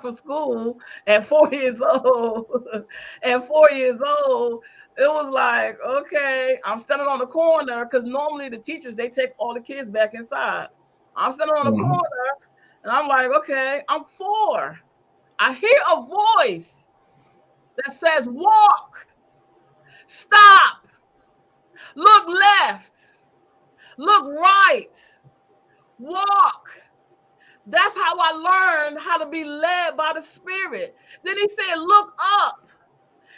[SPEAKER 2] from school at 4 years old. At 4 years old, it was like, okay, I'm standing on the corner, because normally the teachers, they take all the kids back inside. I'm standing on the corner, and I'm like, okay, I'm 4. I hear a voice that says, walk, stop, look left, look right, walk. That's how I learned how to be led by the Spirit. Then he said, look up.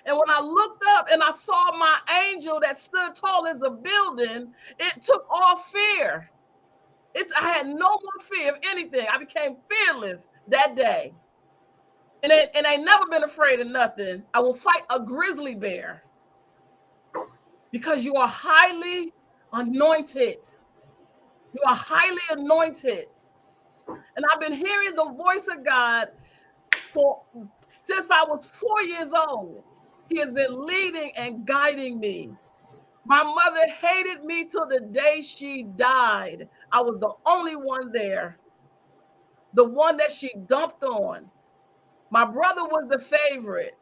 [SPEAKER 2] And when I looked up and I saw my angel that stood tall as a building, it took off fear. I had no more fear of anything. I became fearless that day. And I ain't never been afraid of nothing. I will fight a grizzly bear, because you are highly anointed. You are highly anointed. And I've been hearing the voice of God since I was 4 years old. He has been leading and guiding me. My mother hated me till the day she died. I was the only one there, the one that she dumped on. My brother was the favorite.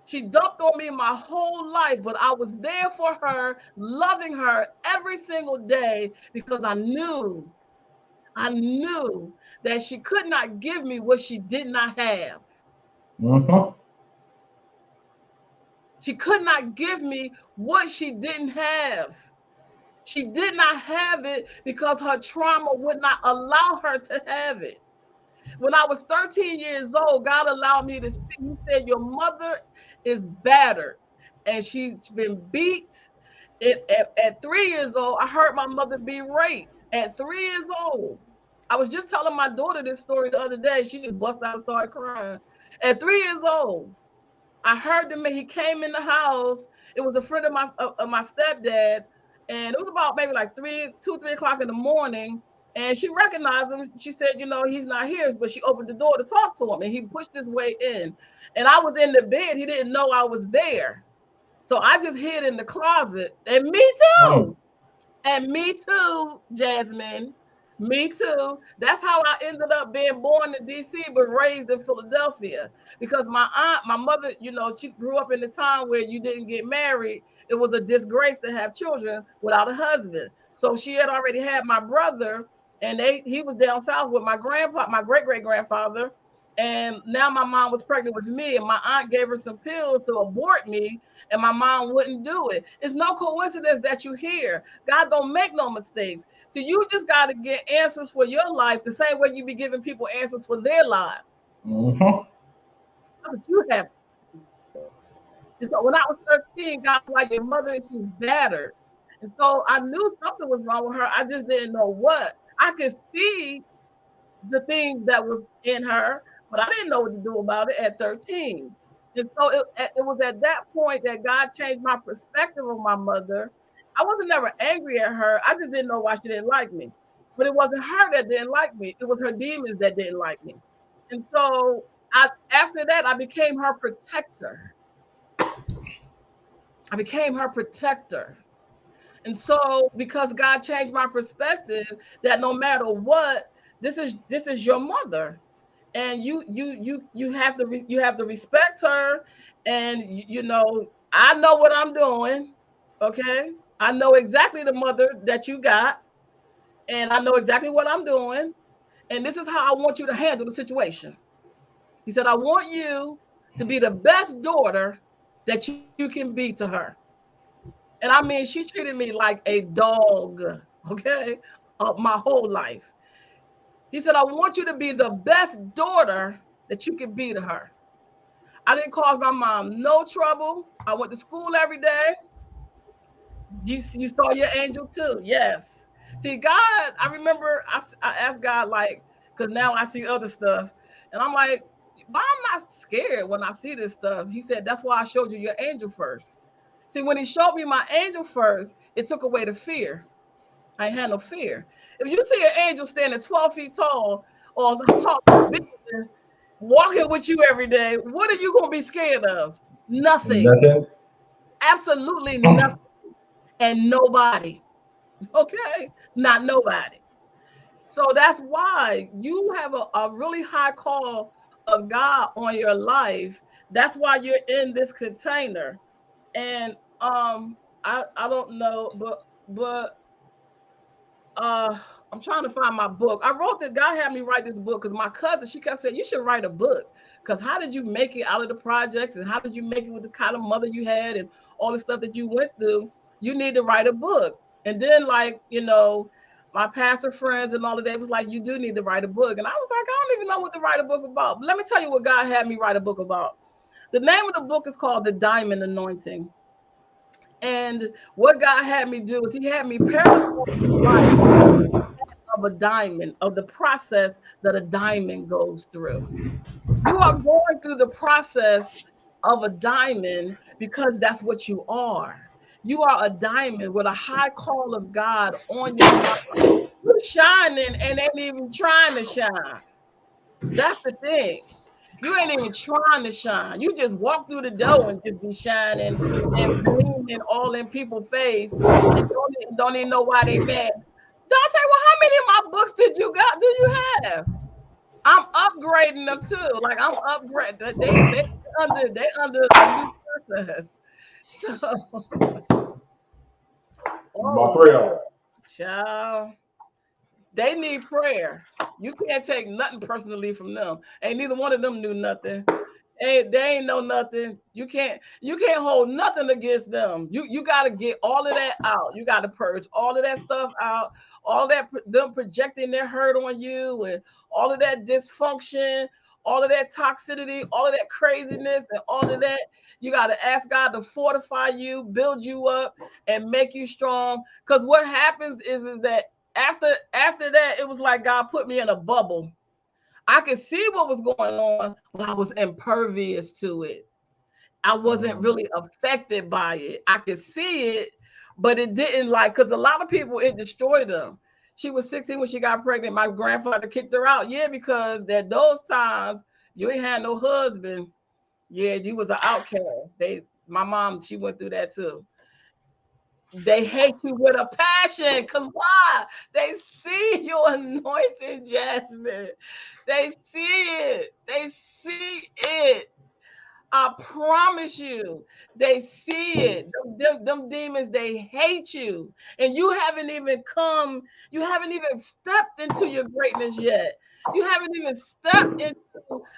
[SPEAKER 2] She dumped on me my whole life, but I was there for her, loving her every single day, because I knew that she could not give me what she did not have. She could not give me what she didn't have. She did not have it because her trauma would not allow her to have it. When I was 13 years old, God allowed me to see. He said, your mother is battered and she's been beat. At 3 years old, I heard my mother be raped. At 3 years old. I was just telling my daughter this story the other day. She just busted out and started crying. At 3 years old, I heard him. He came in the house. It was a friend of my stepdad's, and it was about maybe like 3 o'clock in the morning. And she recognized him. She said, he's not here, but she opened the door to talk to him, and he pushed his way in. And I was in the bed. He didn't know I was there. So I just hid in the closet. And me too. And me too, Jasmine. Me too. That's how I ended up being born in D.C. but raised in Philadelphia, because my mother, she grew up in the time where you didn't get married. It was a disgrace to have children without a husband. So she had already had my brother, and he was down south with my great-great-grandfather. And now my mom was pregnant with me, and my aunt gave her some pills to abort me, and my mom wouldn't do it. It's no coincidence that you hear. God don't make no mistakes. So you just got to get answers for your life the same way you be giving people answers for their lives. That's what you have. And so when I was 13, God was like, your mother, she's battered. And so I knew something was wrong with her. I just didn't know what. I could see the things that was in her, but I didn't know what to do about it at 13. And so it was at that point that God changed my perspective on my mother. I wasn't never angry at her. I just didn't know why she didn't like me. But it wasn't her that didn't like me. It was her demons that didn't like me. And so after that, I became her protector. And so because God changed my perspective, that no matter what, this is your mother, and you have to respect her, and you know I know what I'm doing, okay? I know exactly the mother that you got, and I know exactly what I'm doing, and this is how I want you to handle the situation. He said, I want you to be the best daughter that you can be to her. And I mean, she treated me like a dog, okay, my whole life. He said, I want you to be the best daughter that you can be to her. I didn't cause my mom no trouble. I went to school every day. You saw your angel too. Yes. See, God, I remember I asked God, like, because now I see other stuff. And I'm like, why am I scared when I see this stuff? He said, that's why I showed you your angel first. See, when he showed me my angel first, it took away the fear. I ain't had no fear. If you see an angel standing 12 feet tall or tall, walking with you every day, what are you going to be scared of? Nothing.
[SPEAKER 3] Nothing.
[SPEAKER 2] Absolutely nothing. And nobody. Okay? Not nobody. So that's why you have a really high call of God on your life. That's why you're in this container. And I don't know, but I'm trying to find my book. I wrote that God had me write this book because my cousin, she kept saying, you should write a book. Because how did you make it out of the projects, and how did you make it with the kind of mother you had and all the stuff that you went through? You need to write a book. And then, like, you know, my pastor friends and all of that was like, you do need to write a book. And I was like, I don't even know what to write a book about. But let me tell you what God had me write a book about. The name of the book is called The Diamond Anointing. And what God had me do is he had me parallel life of a diamond, of the process that a diamond goes through. You are going through the process of a diamond because that's what you are. You are a diamond with a high call of God on your life. You're shining and ain't even trying to shine. That's the thing. You ain't even trying to shine. You just walk through the door and just be shining and gleaming all in people's face and don't even know why they mad. Dante, well, how many of my books do you have? I'm upgrading them too. Like I'm upgrading. They under a new process. So,
[SPEAKER 3] My 3 of them.
[SPEAKER 2] Child, they need prayer. You can't take nothing personally from them. Ain't neither one of them knew nothing. They ain't know nothing. You can't hold nothing against them. You got to get all of that out. You got to purge all of that stuff out. All that them projecting their hurt on you and all of that dysfunction, all of that toxicity, all of that craziness, and all of that. You got to ask God to fortify you, build you up, and make you strong. Because what happens is that after that, it was like God put me in a bubble. I could see what was going on, but I was impervious to it. I wasn't really affected by it. I could see it, but it didn't, like, because a lot of people, it destroyed them. She was 16 when she got pregnant. My grandfather kicked her out. Yeah, because at those times, you ain't had no husband. Yeah, you was an outcast. My mom, she went through that too. They hate you with a passion. Because why? They see your anointing, Jasmine. They see it. They see it. I promise you, they see it. Them demons, they hate you. And you haven't even stepped into your greatness yet. You haven't even stepped into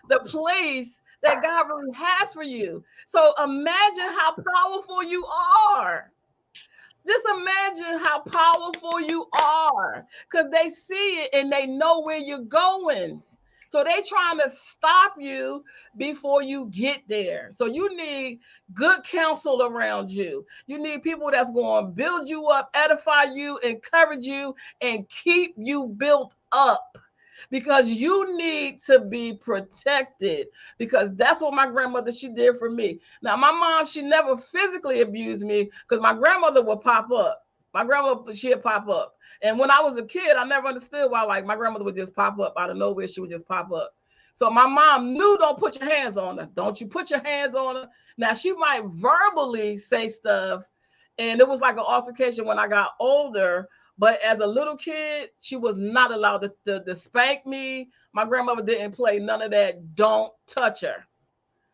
[SPEAKER 2] the place that God really has for you. So imagine how powerful you are. Just imagine how powerful you are, because they see it and they know where you're going. So they trying to stop you before you get there. So you need good counsel around you. You need people that's going to build you up, edify you, encourage you, and keep you built up. Because you need to be protected, because that's what my grandmother, she did for me. Now, my mom, she never physically abused me, because my grandmother would pop up. My grandmother, she'd pop up. And when I was a kid, I never understood why, like, my grandmother would just pop up out of nowhere. She would just pop up. So my mom knew, don't put your hands on her. Don't you put your hands on her. Now, she might verbally say stuff, and it was like an altercation when I got older, But as a little kid, she was not allowed to spank me. My grandmother didn't play none of that. Don't touch her.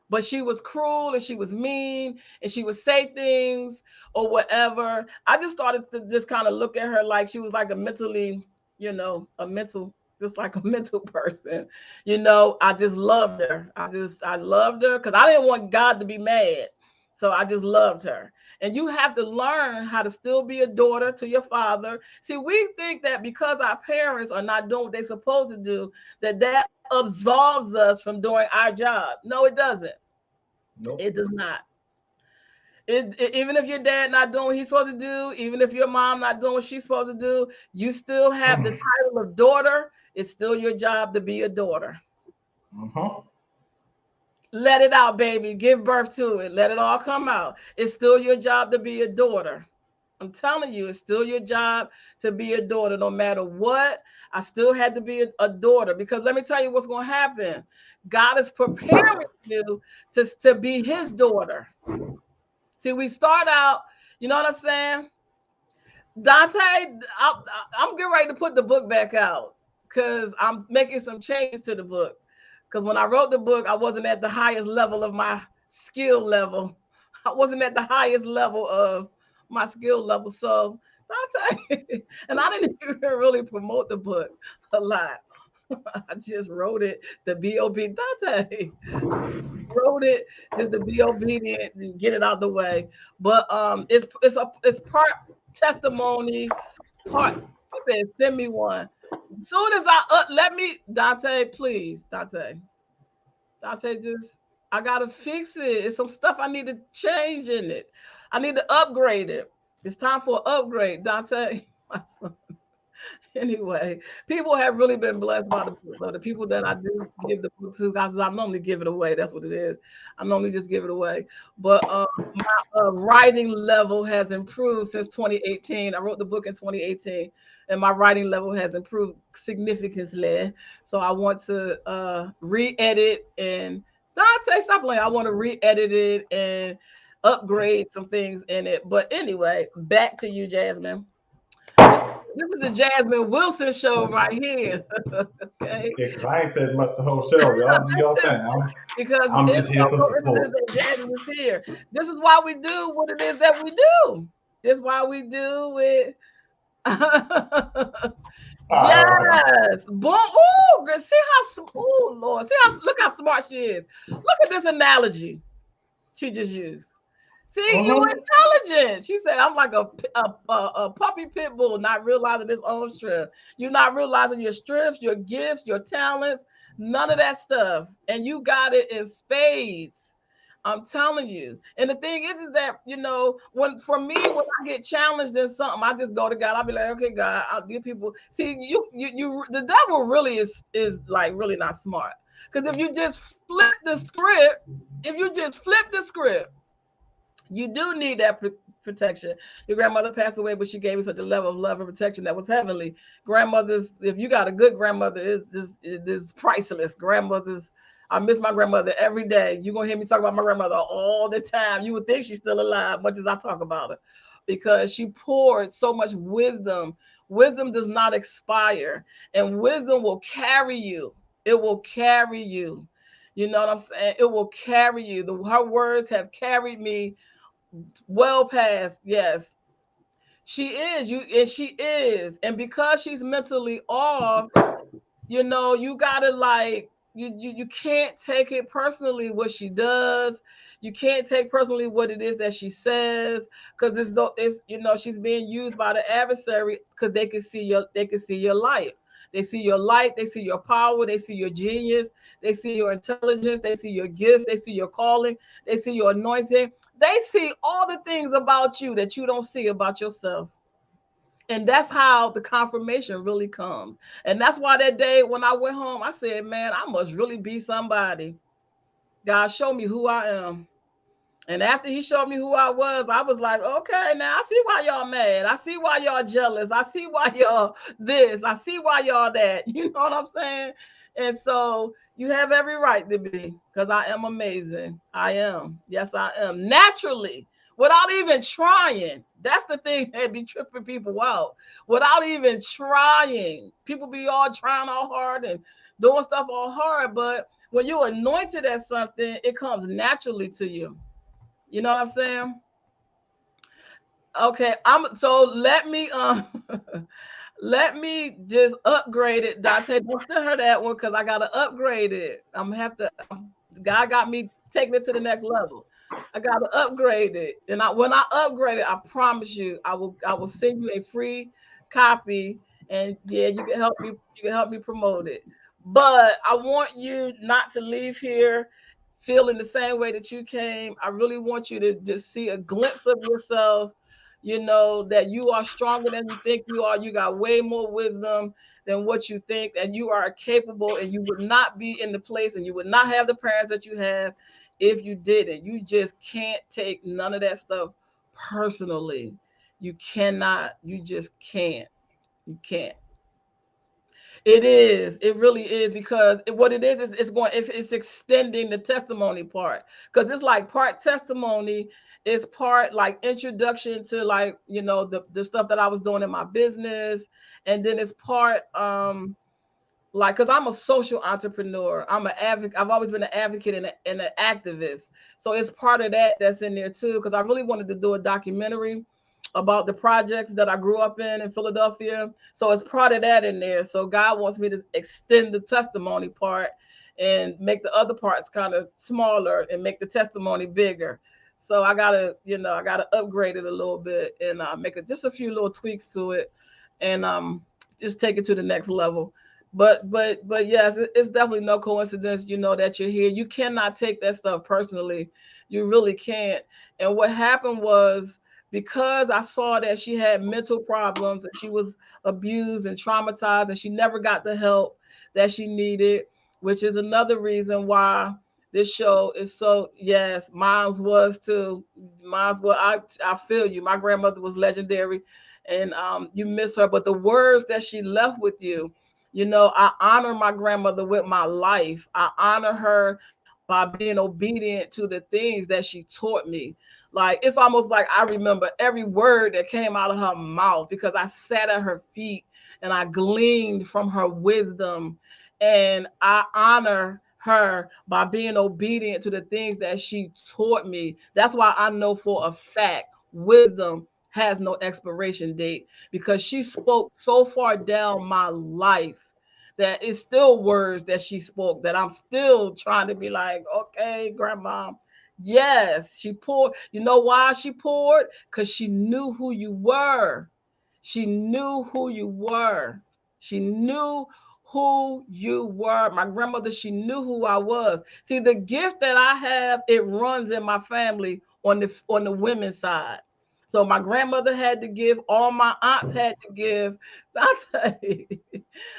[SPEAKER 2] But she was cruel and she was mean and she would say things or whatever. I just started to just kind of look at her like she was like a mentally, just like a mental person. I just loved her. I loved her because I didn't want God to be mad. So I just loved her. And you have to learn how to still be a daughter to your father. See, we think that because our parents are not doing what they're supposed to do, that absolves us from doing our job. No, it doesn't.
[SPEAKER 3] Nope.
[SPEAKER 2] It does not. Even if your dad not doing what he's supposed to do, even if your mom not doing what she's supposed to do, you still have the title of daughter. It's still your job to be a daughter. Let it out, baby. Give birth to it. Let it all come out. It's still your job to be a daughter. I'm telling you, it's still your job to be a daughter. No matter what, I still had to be a daughter, because let me tell you what's going to happen. God is preparing you to be his daughter. See, we start out, you know what I'm saying? Dante, I'm getting ready to put the book back out because I'm making some changes to the book. Because when I wrote the book, I wasn't at the highest level of my skill level. I wasn't at the highest level of my skill level. So, Dante, and I didn't even really promote the book a lot. I just wrote it to be obedient. Dante wrote it just to be obedient and get it out the way. But it's part testimony, part. He said, send me one. As soon as let me, Dante, please, Dante, just, I gotta fix it. It's some stuff I need to change in it. I need to upgrade it. It's time for an upgrade, Dante. My son. Anyway, people have really been blessed by the book. So the people that I do give the book to, guys, I normally give it away. That's what it is. I normally just give it away. But my writing level has improved since 2018. I wrote the book in 2018, and my writing level has improved significantly. So I want to re-edit and Dante, stop playing. I want to re-edit it and upgrade some things in it. But anyway, back to you, Jasmine. This is the Jasmine Wilson show right here. Okay.
[SPEAKER 3] Yeah, because I ain't said much the whole show. Y'all do y'all thing. I'm just here for support.
[SPEAKER 2] Jasmine is here. This is why we do what it is that we do. This is why we do it. Yes. Boom. Ooh, see how. Oh Lord. See how. Look how smart she is. Look at this analogy she just used. See, you're intelligent. She said, I'm like a puppy pit bull, not realizing his own strength. You're not realizing your strengths, your gifts, your talents, none of that stuff. And you got it in spades. I'm telling you. And the thing is that, when I get challenged in something, I just go to God. I'll be like, okay, God, I'll give people. See, the devil really is like really not smart. Because if you just flip the script, you do need that protection. Your grandmother passed away, but she gave you such a level of love and protection that was heavenly. Grandmothers, if you got a good grandmother, it is priceless. Grandmothers, I miss my grandmother every day. You're going to hear me talk about my grandmother all the time. You would think she's still alive, much as I talk about her, because she poured so much wisdom. Wisdom does not expire, and wisdom will carry you. It will carry you. You know what I'm saying? It will carry you. Her words have carried me well past. Yes, she is. And because she's mentally off, you gotta like you can't take it personally what she does. You can't take personally what it is that she says, because she's being used by the adversary because they can see your light. They see your light, they see your power, they see your genius, they see your intelligence, they see your gifts, they see your calling, they see your anointing. They see all the things about you that you don't see about yourself. And that's how the confirmation really comes. And that's why that day when I went home, I said, man, I must really be somebody. God, show me who I am. And after he showed me who I was like, okay, now I see why y'all mad. I see why y'all jealous. I see why y'all this. I see why y'all that. You know what I'm saying? And so you have every right to be, because I am amazing. I am. Yes, I am. Naturally, without even trying. That's the thing that be tripping people out. Without even trying, people be all trying all hard and doing stuff all hard, but when you're anointed at something, it comes naturally to you. You know what I'm saying? Okay, I'm so let me let me just upgrade it. Dante, don't send her that one because I gotta upgrade it. I'm gonna have to. God got me taking it to the next level. I gotta upgrade it, and when I upgrade it, I promise you, I will send you a free copy, and yeah, you can help me. You can help me promote it. But I want you not to leave here feeling the same way that you came. I really want you to just see a glimpse of yourself, that you are stronger than you think you are. You got way more wisdom than what you think, and you are capable, and you would not be in the place, and you would not have the parents that you have if you didn't. You just can't take none of that stuff personally. You cannot. You just can't. You can't. It is. It really is because what it is it's extending the testimony part because it's like part testimony is part like introduction to like the stuff that I was doing in my business, and then it's part like because I'm a social entrepreneur. I'm an advocate. I've always been an advocate and an activist. So it's part of that that's in there too because I really wanted to do a documentary about the projects that I grew up in Philadelphia. So it's part of that in there. So God wants me to extend the testimony part and make the other parts kind of smaller and make the testimony bigger. So I gotta upgrade it a little bit and make it just a few little tweaks to it and just take it to the next level. But yes, it's definitely no coincidence, that you're here. You cannot take that stuff personally. You really can't. And what happened was because I saw that she had mental problems and she was abused and traumatized and she never got the help that she needed, which is another reason why this show is so yes, mine's was too. Mine's was I feel you. My grandmother was legendary and you miss her, but the words that she left with you, I honor my grandmother with my life. I honor her by being obedient to the things that she taught me. Like it's almost like I remember every word that came out of her mouth because I sat at her feet and I gleaned from her wisdom. And I honor her by being obedient to the things that she taught me. That's why I know for a fact wisdom has no expiration date because she spoke so far down my life that it's still words that she spoke that I'm still trying to be like, okay, grandma. Yes, she poured. You know why she poured? Because she knew who you were. She knew who you were. She knew who you were. My grandmother, she knew who I was. See, the gift that I have, it runs in my family on the women's side. So my grandmother had to give, all my aunts had to give. I tell you,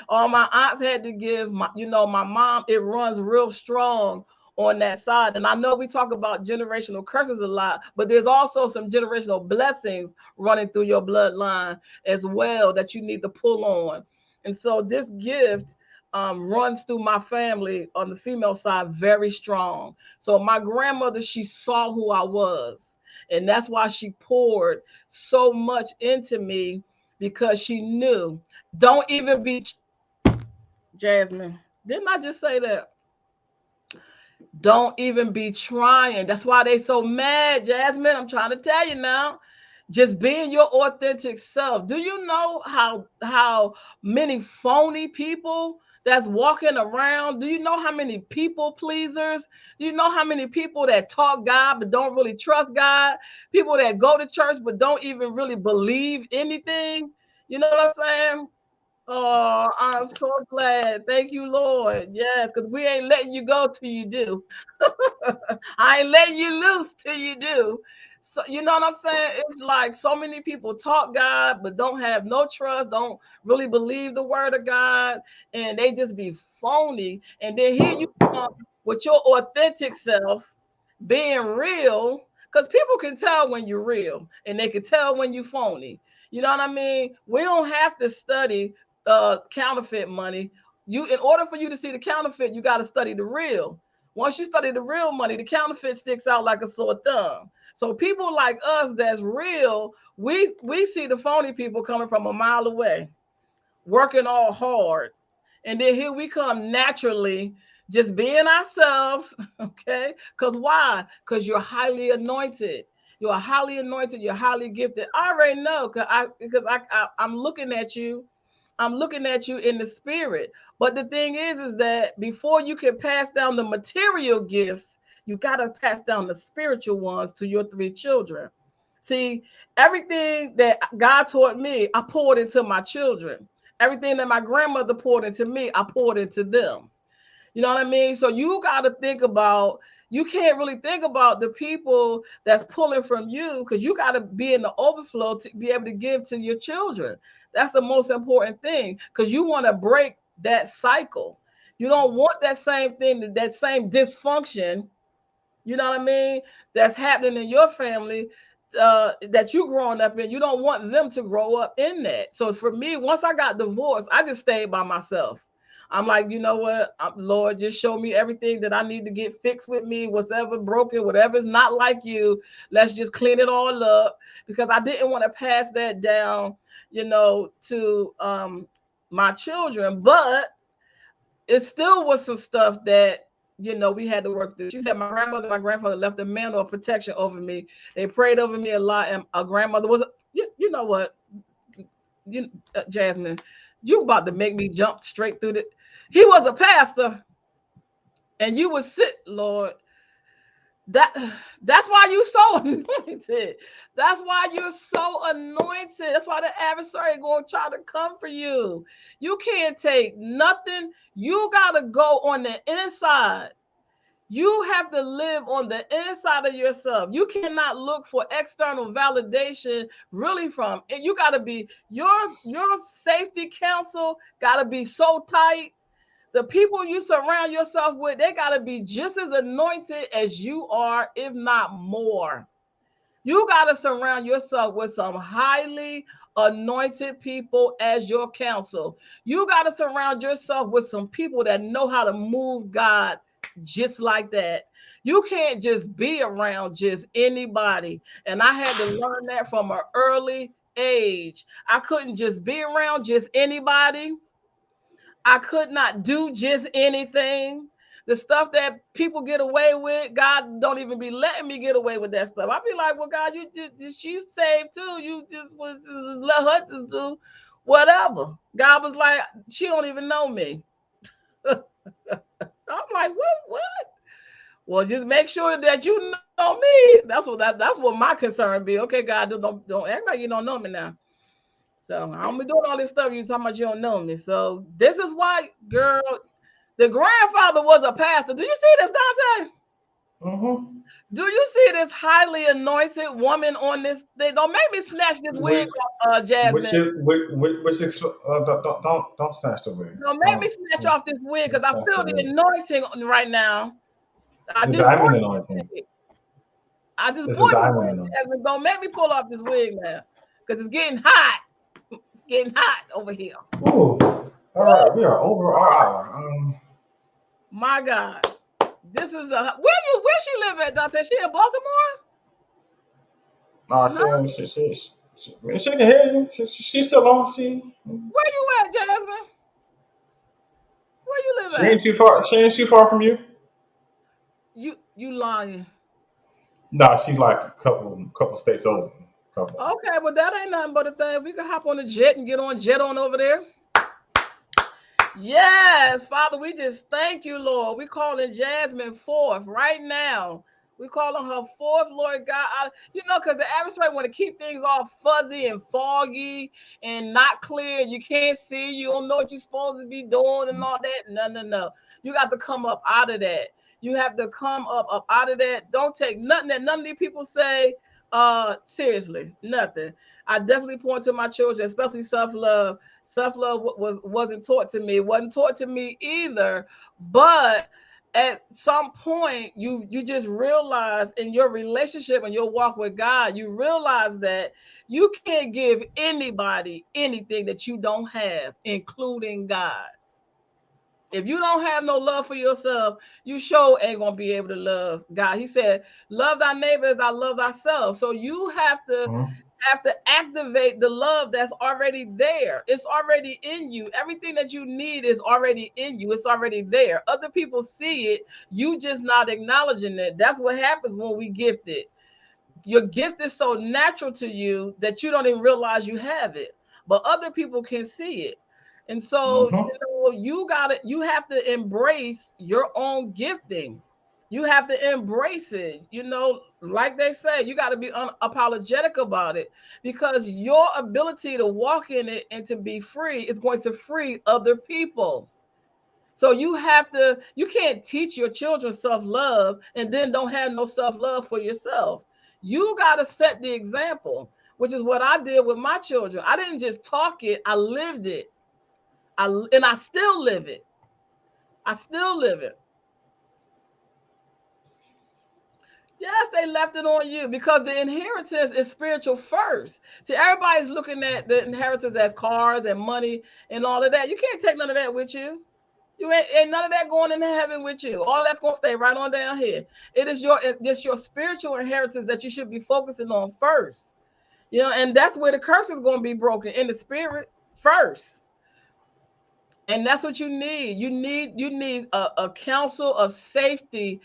[SPEAKER 2] all my aunts had to give. My mom, it runs real strong on that side. And I know we talk about generational curses a lot, but there's also some generational blessings running through your bloodline as well that you need to pull on. And so this gift runs through my family on the female side very strong. So my grandmother, she saw who I was. And that's why she poured so much into me because she knew. Don't even be Jasmine. Didn't I just say that? Don't even be trying. That's why they so mad, Jasmine. I'm trying to tell you now. Just being your authentic self. Do you know how many phony people that's walking around? Do you know how many people pleasers? Do you know how many people that talk God but don't really trust God? People that go to church but don't even really believe anything. You know what I'm saying? Oh, I'm so glad. Thank you, Lord. Yes, because we ain't letting you go till you do. I ain't letting you loose till you do. So you know what I'm saying? It's like so many people talk God, but don't have no trust, don't really believe the word of God, and they just be phony. And then here you come with your authentic self being real, because people can tell when you're real and they can tell when you're phony. You know what I mean? We don't have to study counterfeit money. In order for you to see the counterfeit, you got to study the real. Once you study the real money, the counterfeit sticks out like a sore thumb. So people like us that's real, we see the phony people coming from a mile away, working all hard. And then here we come naturally, just being ourselves, okay? Because why? Because you're highly anointed. You're highly anointed. You're highly gifted. I already know I'm looking at you. I'm looking at you in the spirit. But the thing is that before you can pass down the material gifts, you got to pass down the spiritual ones to your 3 children. See, everything that God taught me, I poured into my children. Everything that my grandmother poured into me, I poured into them. You know what I mean? So you got to think about, you can't really think about the people that's pulling from you, because you got to be in the overflow to be able to give to your children. That's the most important thing, because you want to break that cycle. You don't want that same thing, that same dysfunction, you know what I mean, that's happening in your family, that you growing up in. You don't want them to grow up in that. So for me, once I got divorced, I just stayed by myself. I'm like, you know what, Lord, just show me everything that I need to get fixed with me, whatever broken, whatever's not like you. Let's just clean it all up, because I didn't want to pass that down, to my children. But it still was some stuff that, we had to work through. She said my grandmother, my grandfather left a mantle of protection over me. They prayed over me a lot. And a grandmother was, you know what, Jasmine, you about to make me jump straight through the. He was a pastor, and you would sit, Lord. That's why you're so anointed. That's why you're so anointed. That's why the adversary going to try to come for you. You can't take nothing. You got to go on the inside. You have to live on the inside of yourself. You cannot look for external validation really from. And you got to be, your safety council got to be so tight. The people you surround yourself with, they got to be just as anointed as you are, if not more. You got to surround yourself with some highly anointed people as your counsel. You got to surround yourself with some people that know how to move God just like that. You can't just be around just anybody. And I had to learn that from an early age. I couldn't just be around just anybody. I could not do just anything. The stuff that people get away with, God don't even be letting me get away with that stuff. I'd be like, well, God, you just she's saved too. You just let her just do whatever. God was like, she don't even know me. I'm like, what? Well, just make sure that you know me. That's what my concern be. Okay, God, don't act like you don't know me now. So I'm doing all this stuff. You talking about you don't know me. So this is why, girl, the grandfather was a pastor. Do you see this, Dante?
[SPEAKER 3] Mm-hmm.
[SPEAKER 2] Do you see this highly anointed woman on this thing? Don't make me snatch this wig, Jasmine.
[SPEAKER 3] Don't snatch the wig.
[SPEAKER 2] Don't make me snatch off this wig, because I feel the anointing right now.
[SPEAKER 3] The diamond anointing.
[SPEAKER 2] I just
[SPEAKER 3] it's a diamond.
[SPEAKER 2] Jasmine, don't make me pull off this wig now, because it's getting hot. It's getting hot over here.
[SPEAKER 3] Ooh. All right, we are over our hour.
[SPEAKER 2] My God. This is where she live at, Dante? She in Baltimore?
[SPEAKER 3] She can hear you. She's still on.
[SPEAKER 2] Where you at, Jasmine? Where you live at?
[SPEAKER 3] She ain't too far from you.
[SPEAKER 2] You lying.
[SPEAKER 3] No, she's like a couple states over.
[SPEAKER 2] Okay, well that ain't nothing but a thing. We can hop on the jet and get on jet on over there. Yes, Father, we just thank you, Lord. We calling Jasmine forth right now. We calling her forth, Lord God. Because the adversary want to keep things all fuzzy and foggy and not clear. You can't see. You don't know what you're supposed to be doing and all that. No. You got to come up out of that. You have to come up out of that. Don't take nothing that none of these people say seriously. Nothing. I definitely point to my children, especially self-love. Self-love wasn't taught to me. It wasn't taught to me either. But at some point, you just realize in your relationship and your walk with God, you realize that you can't give anybody anything that you don't have, including God. If you don't have no love for yourself, you sure ain't gonna be able to love God. He said, "Love thy neighbor as I love thyself." So you have to activate the love that's already there. It's already in you. Everything that you need is already in you. It's already there. Other people see it. You just not acknowledging it. That's what happens when we gift it. Your gift is so natural to you that you don't even realize you have it, but other people can see it. And so, you have to embrace your own gifting. You have to embrace it. Like they say, you got to be unapologetic about it, because your ability to walk in it and to be free is going to free other people. So you can't teach your children self-love and then don't have no self-love for yourself. You got to set the example, which is what I did with my children. I didn't just talk it, I lived it. And I still live it. I still live it. Yes, they left it on you, because the inheritance is spiritual first. See, everybody's looking at the inheritance as cars and money and all of that. You can't take none of that with you. You ain't none of that going into heaven with you. All that's gonna stay right on down here. It's your spiritual inheritance that you should be focusing on first. And that's where the curse is going to be broken, in the spirit first. And that's what you need. You need a council of safety,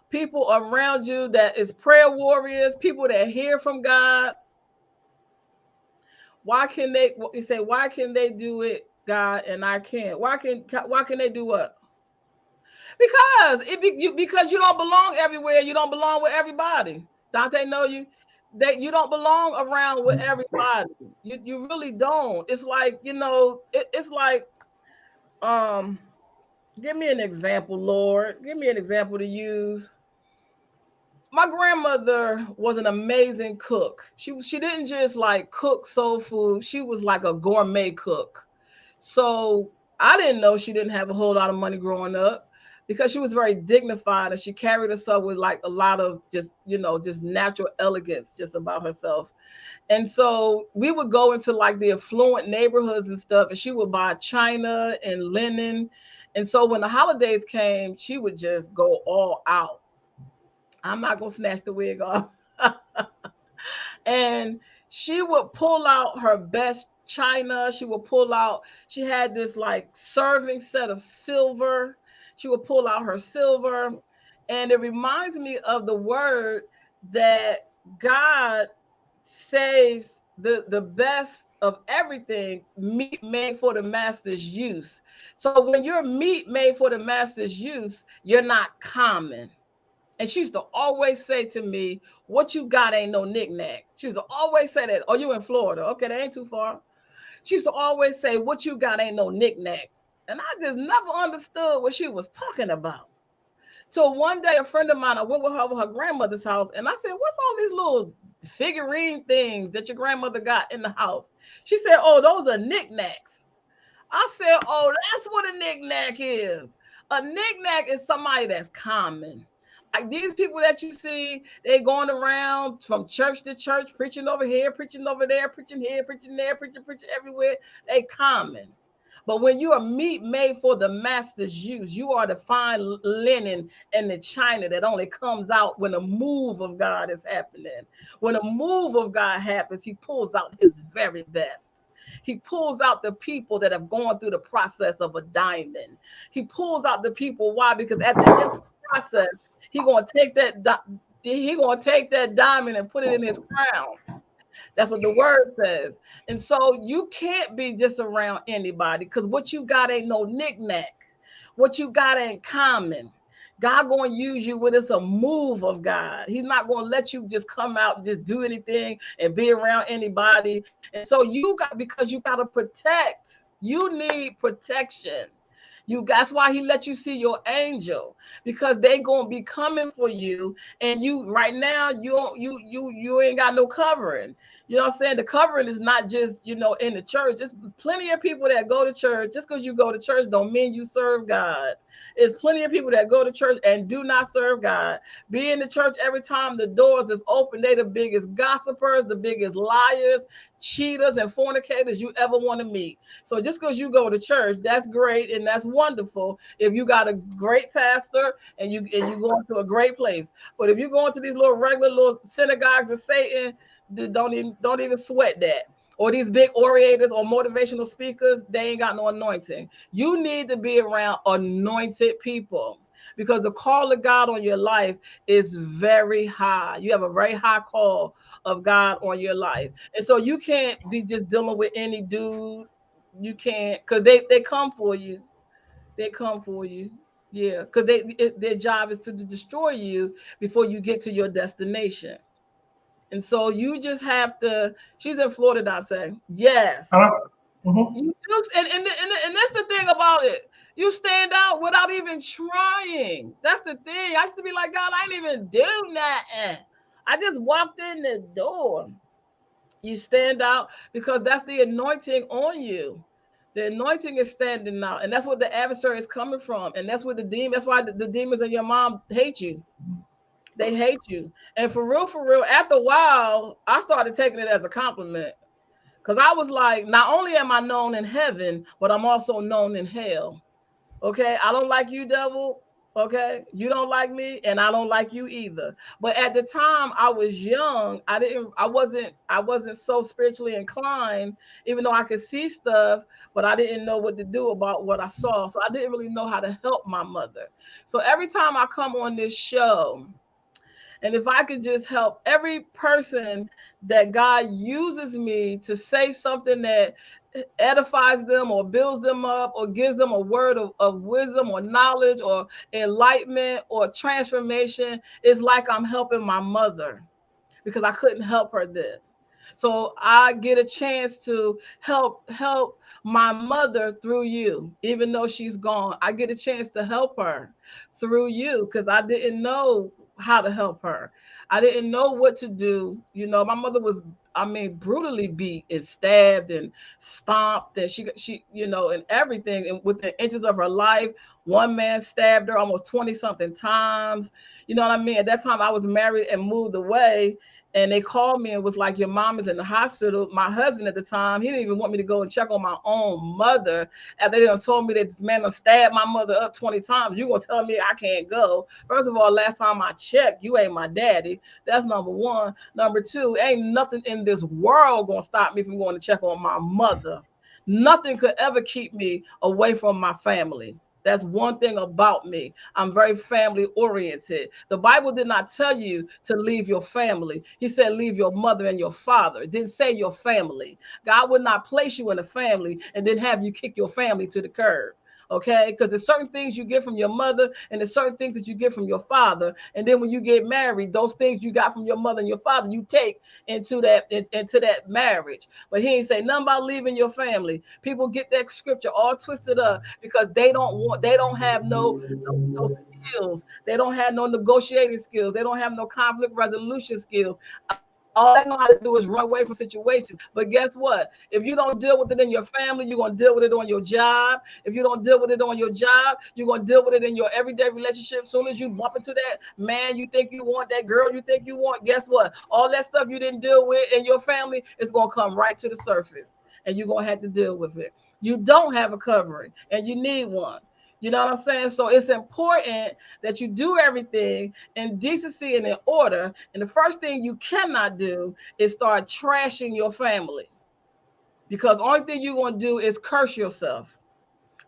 [SPEAKER 2] people around you that is prayer warriors, people that hear from God. Why can they do it, God, and I can't? Why can they do what? Because you don't belong everywhere. You don't belong with everybody. Dante, know you that you don't belong around with everybody. You really don't. It's like, it's like, give me an example, Lord. Give me an example to use. My grandmother was an amazing cook. She didn't just like cook soul food. She was like a gourmet cook. So I didn't know she didn't have a whole lot of money growing up, because she was very dignified and she carried herself with like a lot of just natural elegance just about herself. And so we would go into like the affluent neighborhoods and stuff, and she would buy china and linen. And so when the holidays came, she would just go all out. I'm not going to snatch the wig off. And she would pull out her best china. She had this like serving set of silver. She would pull out her silver. And it reminds me of the word that God saves the best of everything, meat made for the master's use. So when you're meat made for the master's use, you're not common. And she used to always say to me, "What you got ain't no knick-knack." She used to always say that. "Oh, you in Florida? Okay, that ain't too far." She used to always say, "What you got ain't no knick-knack." And I just never understood what she was talking about. So one day, a friend of mine, I went with her over her grandmother's house, and I said, "What's all these little figurine things that your grandmother got in the house?" She said, "Oh, those are knickknacks." I said, "Oh, that's what a knickknack is. A knickknack is somebody that's common. Like these people that you see, they going around from church to church, preaching over here, preaching over there, preaching here, preaching there, preaching everywhere. They common. But when you are meat made for the master's use, you are the fine linen and the china that only comes out when a move of God is happening. When a move of God happens, he pulls out his very best. He pulls out the people that have gone through the process of a diamond. He pulls out the people. Why? Because at the end of the process, He's gonna take that diamond and put it in his crown. That's what the word says. And so you can't be just around anybody, because what you got ain't no knick-knack. What you got ain't common. God gonna use you when it's a move of God. He's not gonna let you just come out and just do anything and be around anybody. And so because you gotta protect. You need protection. That's why he let you see your angel, because they gonna be coming for you. And you right now, you ain't got no covering. You know what I'm saying? The covering is not just in the church. There's plenty of people that go to church. Just because you go to church don't mean you serve God. There's plenty of people that go to church and do not serve God. Be in the church every time the doors is open. They the biggest gossipers, the biggest liars, cheaters, and fornicators you ever want to meet. So just because you go to church, that's great and that's wonderful. If you got a great pastor and you going to a great place, but if you go into these little regular little synagogues of Satan, don't even sweat that. Or these big orators or motivational speakers, they ain't got no anointing. You need to be around anointed people because the call of God on your life is very high. You have a very high call of God on your life. And so you can't be just dealing with any dude. You can't, because they come for you. They come for you. Yeah, because their job is to destroy you before you get to your destination. And so you just have to. She's in Florida, Dante. Yes.
[SPEAKER 3] Mm-hmm.
[SPEAKER 2] You do, and that's the thing about it. You stand out without even trying. That's the thing. I used to be like, God, I didn't even do nothing. I just walked in the door. You stand out because that's the anointing on you. The anointing is standing out, and that's what the adversary is coming from, and that's what the demon. That's why the demons and your mom hate you. They hate you. And for real, after a while, I started taking it as a compliment. Because I was like, not only am I known in heaven, but I'm also known in hell. Okay. I don't like you, devil. Okay. You don't like me, and I don't like you either. But at the time I was young, I wasn't so spiritually inclined, even though I could see stuff, but I didn't know what to do about what I saw. So I didn't really know how to help my mother. So every time I come on this show, and if I could just help every person that God uses me to say something that edifies them or builds them up or gives them a word of wisdom or knowledge or enlightenment or transformation, it's like I'm helping my mother because I couldn't help her then. So I get a chance to help my mother through you, even though she's gone. I get a chance to help her through you because I didn't know how to help her. I didn't know what to do. You know, my mother was, I mean, brutally beat and stabbed and stomped, and she, you know, and everything. And within inches of her life, one man stabbed her almost 20 something times. You know what I mean? At that time, I was married and moved away. And they called me and was like, your mom is in the hospital. My husband at the time, he didn't even want me to go and check on my own mother. After they done told me that this man done stabbed my mother up 20 times, you gonna tell me I can't go? First of all, last time I checked, you ain't my daddy. That's number one. Number two, ain't nothing in this world gonna stop me from going to check on my mother. Nothing could ever keep me away from my family. That's one thing about me. I'm very family oriented. The Bible did not tell you to leave your family. He said, leave your mother and your father. It didn't say your family. God would not place you in a family and then have you kick your family to the curb. Okay, because there's certain things you get from your mother and there's certain things that you get from your father. And then when you get married, those things you got from your mother and your father, you take into that marriage. But he ain't say nothing about leaving your family. People get that scripture all twisted up because they don't have no skills. They don't have no negotiating skills. They don't have no conflict resolution skills. All they know how to do is run away from situations. But guess what? If you don't deal with it in your family, you're going to deal with it on your job. If you don't deal with it on your job, you're going to deal with it in your everyday relationship. As soon as you bump into that man you think you want, that girl you think you want, guess what? All that stuff you didn't deal with in your family is going to come right to the surface. And you're going to have to deal with it. You don't have a covering, and you need one. You know what I'm saying? So it's important that you do everything in decency and in order. And the first thing you cannot do is start trashing your family, because the only thing you're going to do is curse yourself.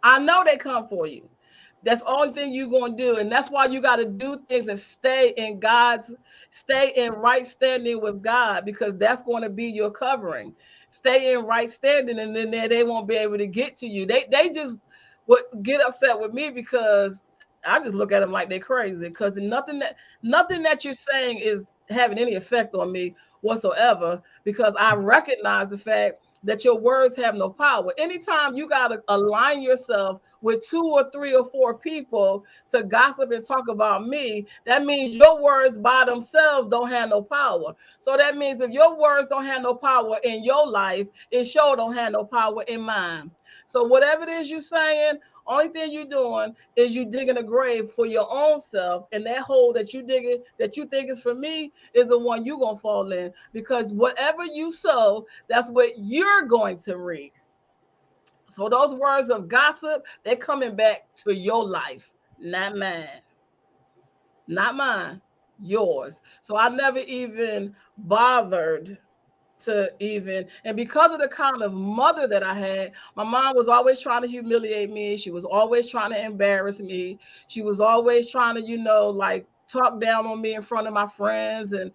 [SPEAKER 2] I know they come for you. That's the only thing you're going to do. And that's why you got to do things and stay in right standing with God, because that's going to be your covering. Stay in right standing, and then they won't be able to get to you. They just would get upset with me because I just look at them like they're crazy, because nothing that you're saying is having any effect on me whatsoever, because I recognize the fact that your words have no power. Anytime you got to align yourself with 2 or 3 or 4 people to gossip and talk about me, that means your words by themselves don't have no power. So that means if your words don't have no power in your life, it sure don't have no power in mine. So whatever it is you're saying, Only thing you're doing is you digging a grave for your own self, and that hole that you digging that you think is for me is the one you're gonna fall in, because whatever you sow, that's what you're going to reap. So those words of gossip, they're coming back to your life, not mine. Not mine, yours. So I never even bothered to even, and because of the kind of mother that I had, my mom was always trying to humiliate me. She was always trying to embarrass me. She was always trying to, like talk down on me in front of my friends, and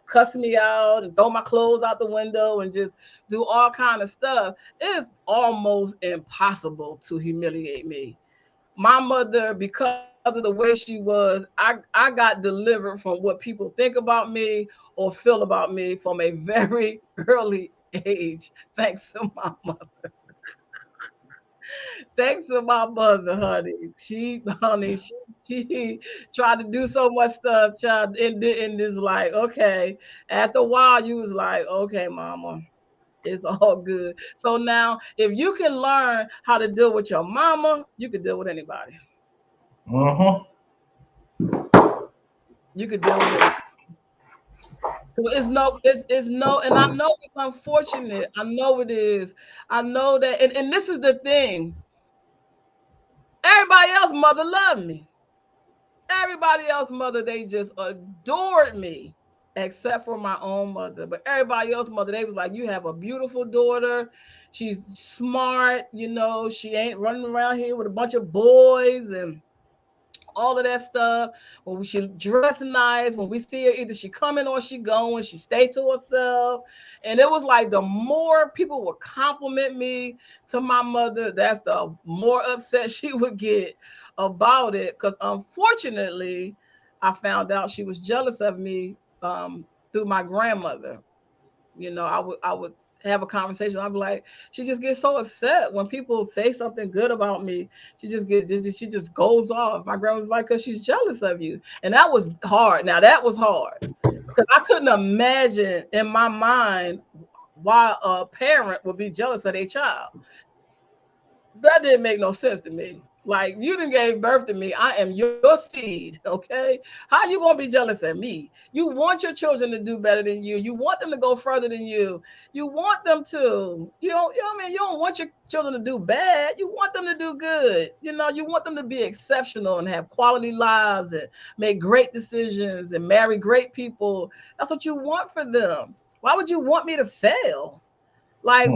[SPEAKER 2] cuss me out and throw my clothes out the window and just do all kind of stuff. It's almost impossible to humiliate me. My mother, because of the way she was, I got delivered from what people think about me or feel about me from a very early age, thanks to my mother. Thanks to my mother, honey. She tried to do so much stuff, child, in this, like, okay. After a while, you was like, okay, mama, it's all good. So now, if you can learn how to deal with your mama, you can deal with anybody.
[SPEAKER 3] Uh-huh.
[SPEAKER 2] You could deal with it. So it's no, and I know it's unfortunate. I know it is. I know that, and this is the thing. Everybody else mother loved me. Everybody else mother, they just adored me, except for my own mother. But everybody else mother, they was like, you have a beautiful daughter. She's smart, she ain't running around here with a bunch of boys and all of that stuff. When she dress nice, when we see her, either she coming or she going, she stay to herself. And it was like, the more people would compliment me to my mother, that's the more upset she would get about it. Because unfortunately, I found out she was jealous of me through my grandmother. I would have a conversation. I'd be like, she just gets so upset when people say something good about me. She just goes off. My grandma's like, because she's jealous of you. And that was hard. Now that was hard, because I couldn't imagine in my mind why a parent would be jealous of their child. That didn't make no sense to me. Like, you didn't gave birth to me. I am your seed. Okay. How you gonna be jealous of me? You want your children to do better than you. You want them to go further than you. You want them to, what I mean? You don't want your children to do bad. You want them to do good. You want them to be exceptional and have quality lives and make great decisions and marry great people. That's what you want for them. Why would you want me to fail? Like,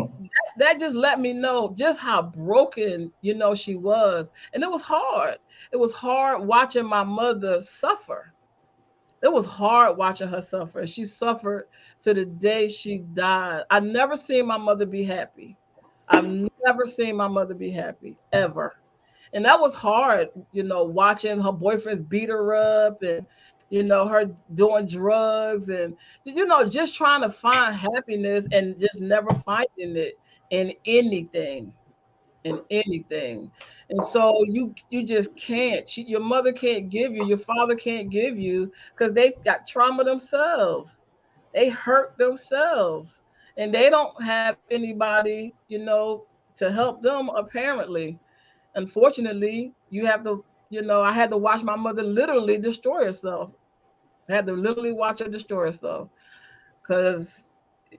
[SPEAKER 2] that just let me know just how broken, she was. And it was hard. It was hard watching my mother suffer. It was hard watching her suffer. She suffered to the day she died. I never seen my mother be happy. I've never seen my mother be happy, ever. And that was hard, watching her boyfriends beat her up, and her doing drugs, and just trying to find happiness and just never finding it in anything. And so you just can't. Your mother can't give you, your father can't give you, because they got trauma themselves. They hurt themselves, and they don't have anybody, to help them, apparently. Unfortunately, you have to, I had to watch my mother literally destroy herself. I had to literally watch her destroy herself, because,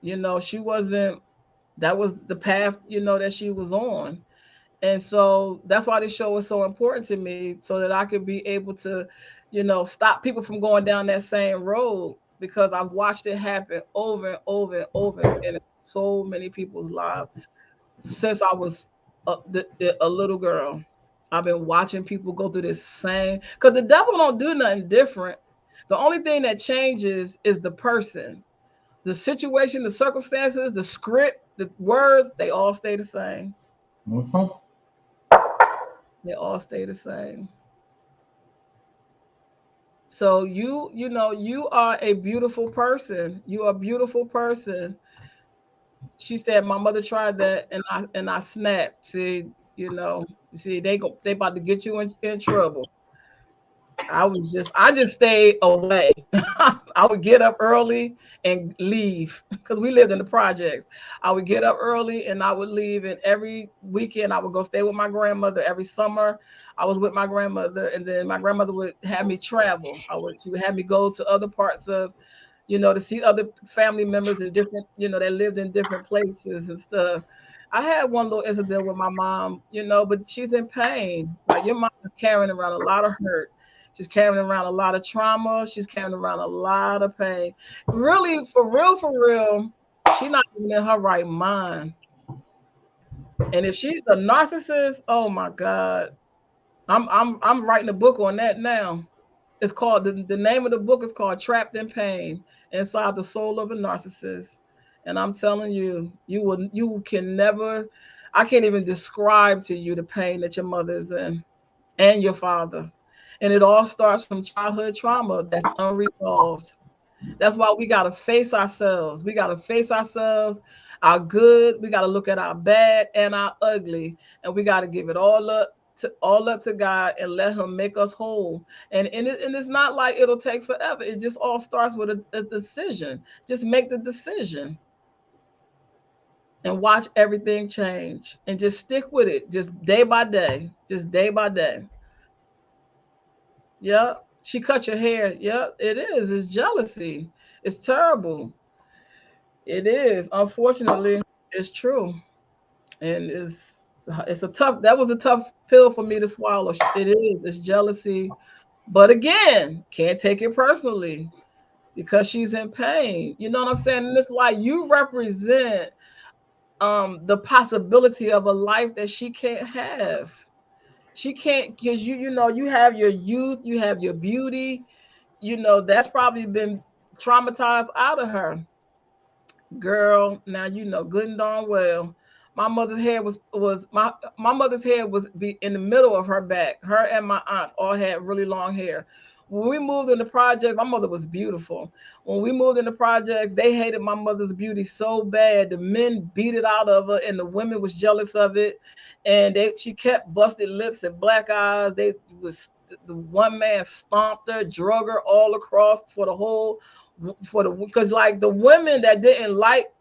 [SPEAKER 2] she wasn't, that was the path, that she was on. And so that's why this show was so important to me, so that I could be able to, stop people from going down that same road, because I've watched it happen over and over and over in so many people's lives since I was a little girl. I've been watching people go through this same, because the devil don't do nothing different. The only thing that changes is the person, the situation, the circumstances, the script, the words, they all stay the same.
[SPEAKER 3] Mm-hmm.
[SPEAKER 2] They all stay the same. So you are a beautiful person. You are a beautiful person. She said my mother tried that, and I snapped. See, they about to get you in trouble. I just stayed away. I would get up early and leave because we lived in the projects. I would get up early and I would leave, and every weekend I would go stay with my grandmother. Every summer I was with my grandmother, and then my grandmother would have me travel. She would have me go to other parts of, to see other family members in different, that lived in different places and stuff. I had one little incident with my mom, but she's in pain. Like, your mom is carrying around a lot of hurt. She's carrying around a lot of trauma. She's carrying around a lot of pain. Really, for real, she's not even in her right mind. And if she's a narcissist, oh my God, I'm writing a book on that now. It's called, the name of the book is called Trapped in Pain: Inside the Soul of a Narcissist. And I'm telling you, you can never, I can't even describe to you the pain that your mother is in, and your father. And it all starts from childhood trauma that's unresolved. That's why we got to face ourselves. We got to face ourselves, our good. We got to look at our bad and our ugly. And we got to give it all up to God and let him make us whole. And it's not like it'll take forever. It just all starts with a decision. Just make the decision and watch everything change, and just stick with it, just day by day. Yep. She cut your hair. Yep, it is. It's jealousy. It's terrible. It is. Unfortunately, it's true. And that was a tough pill for me to swallow. It is. It's jealousy. But again, can't take it personally because she's in pain. You know what I'm saying? And it's like, you represent the possibility of a life that she can't have. She can't, because you have your youth, you have your beauty, that's probably been traumatized out of her. Girl, now good and darn well, my mother's hair was my mother's hair was be in the middle of her back. Her and my aunts all had really long hair. When we moved into projects, my mother was beautiful. When we moved into projects, they hated my mother's beauty so bad. The men beat it out of her, and the women was jealous of it. And she kept busted lips and black eyes. The one man stomped her, drug her all across because like the women that didn't like,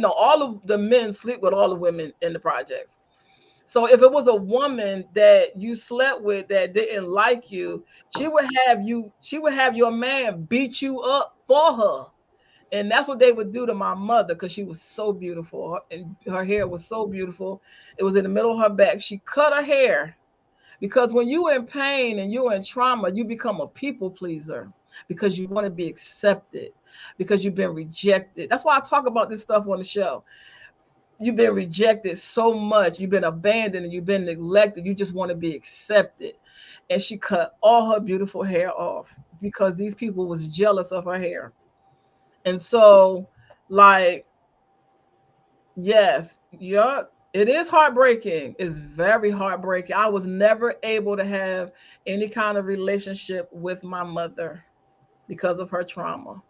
[SPEAKER 2] all of the men sleep with all the women in the projects. So if it was a woman that you slept with that didn't like you, she would have your man beat you up for her. And that's what they would do to my mother, because she was so beautiful and her hair was so beautiful. It was in the middle of her back. She cut her hair because when you're in pain and you're in trauma, you become a people pleaser because you want to be accepted, because you've been rejected. That's why I talk about this stuff on the show. You've been rejected so much. You've been abandoned and you've been neglected. You just want to be accepted. And she cut all her beautiful hair off because these people was jealous of her hair. And so, like, yes, yeah, it is heartbreaking. It's very heartbreaking. I was never able to have any kind of relationship with my mother because of her trauma.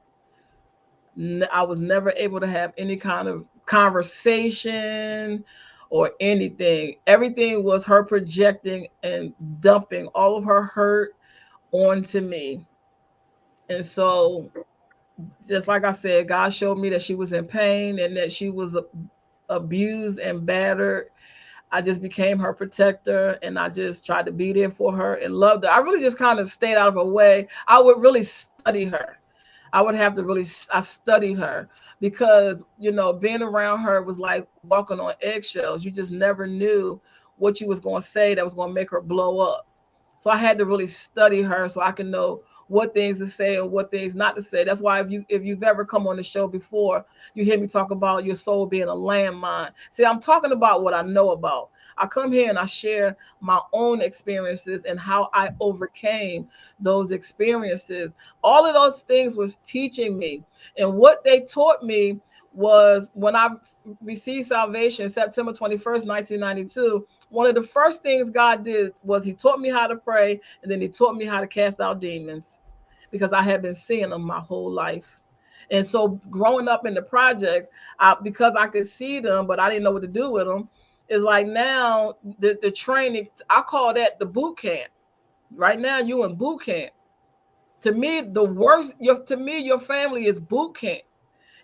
[SPEAKER 2] I was never able to have any kind of conversation or anything. Everything was her projecting and dumping all of her hurt onto me. And so, just like I said, God showed me that she was in pain and that she was abused and battered. I just became her protector, and I just tried to be there for her and loved her. I really just kind of stayed out of her way. I would really study her. I studied her because, being around her was like walking on eggshells. You just never knew what you was going to say that was going to make her blow up. So I had to really study her so I can know what things to say and what things not to say. That's why if you've ever come on the show before, you hear me talk about your soul being a landmine. See, I'm talking about what I know about. I come here and I share my own experiences and how I overcame those experiences. All of those things was teaching me. And what they taught me was, when I received salvation September 21st, 1992, one of the first things God did was he taught me how to pray, and then he taught me how to cast out demons, because I had been seeing them my whole life. And so growing up in the projects, because I could see them, but I didn't know what to do with them, it's like now the training, I call that the boot camp. Right now you in boot camp. To me, the worst, your family is boot camp.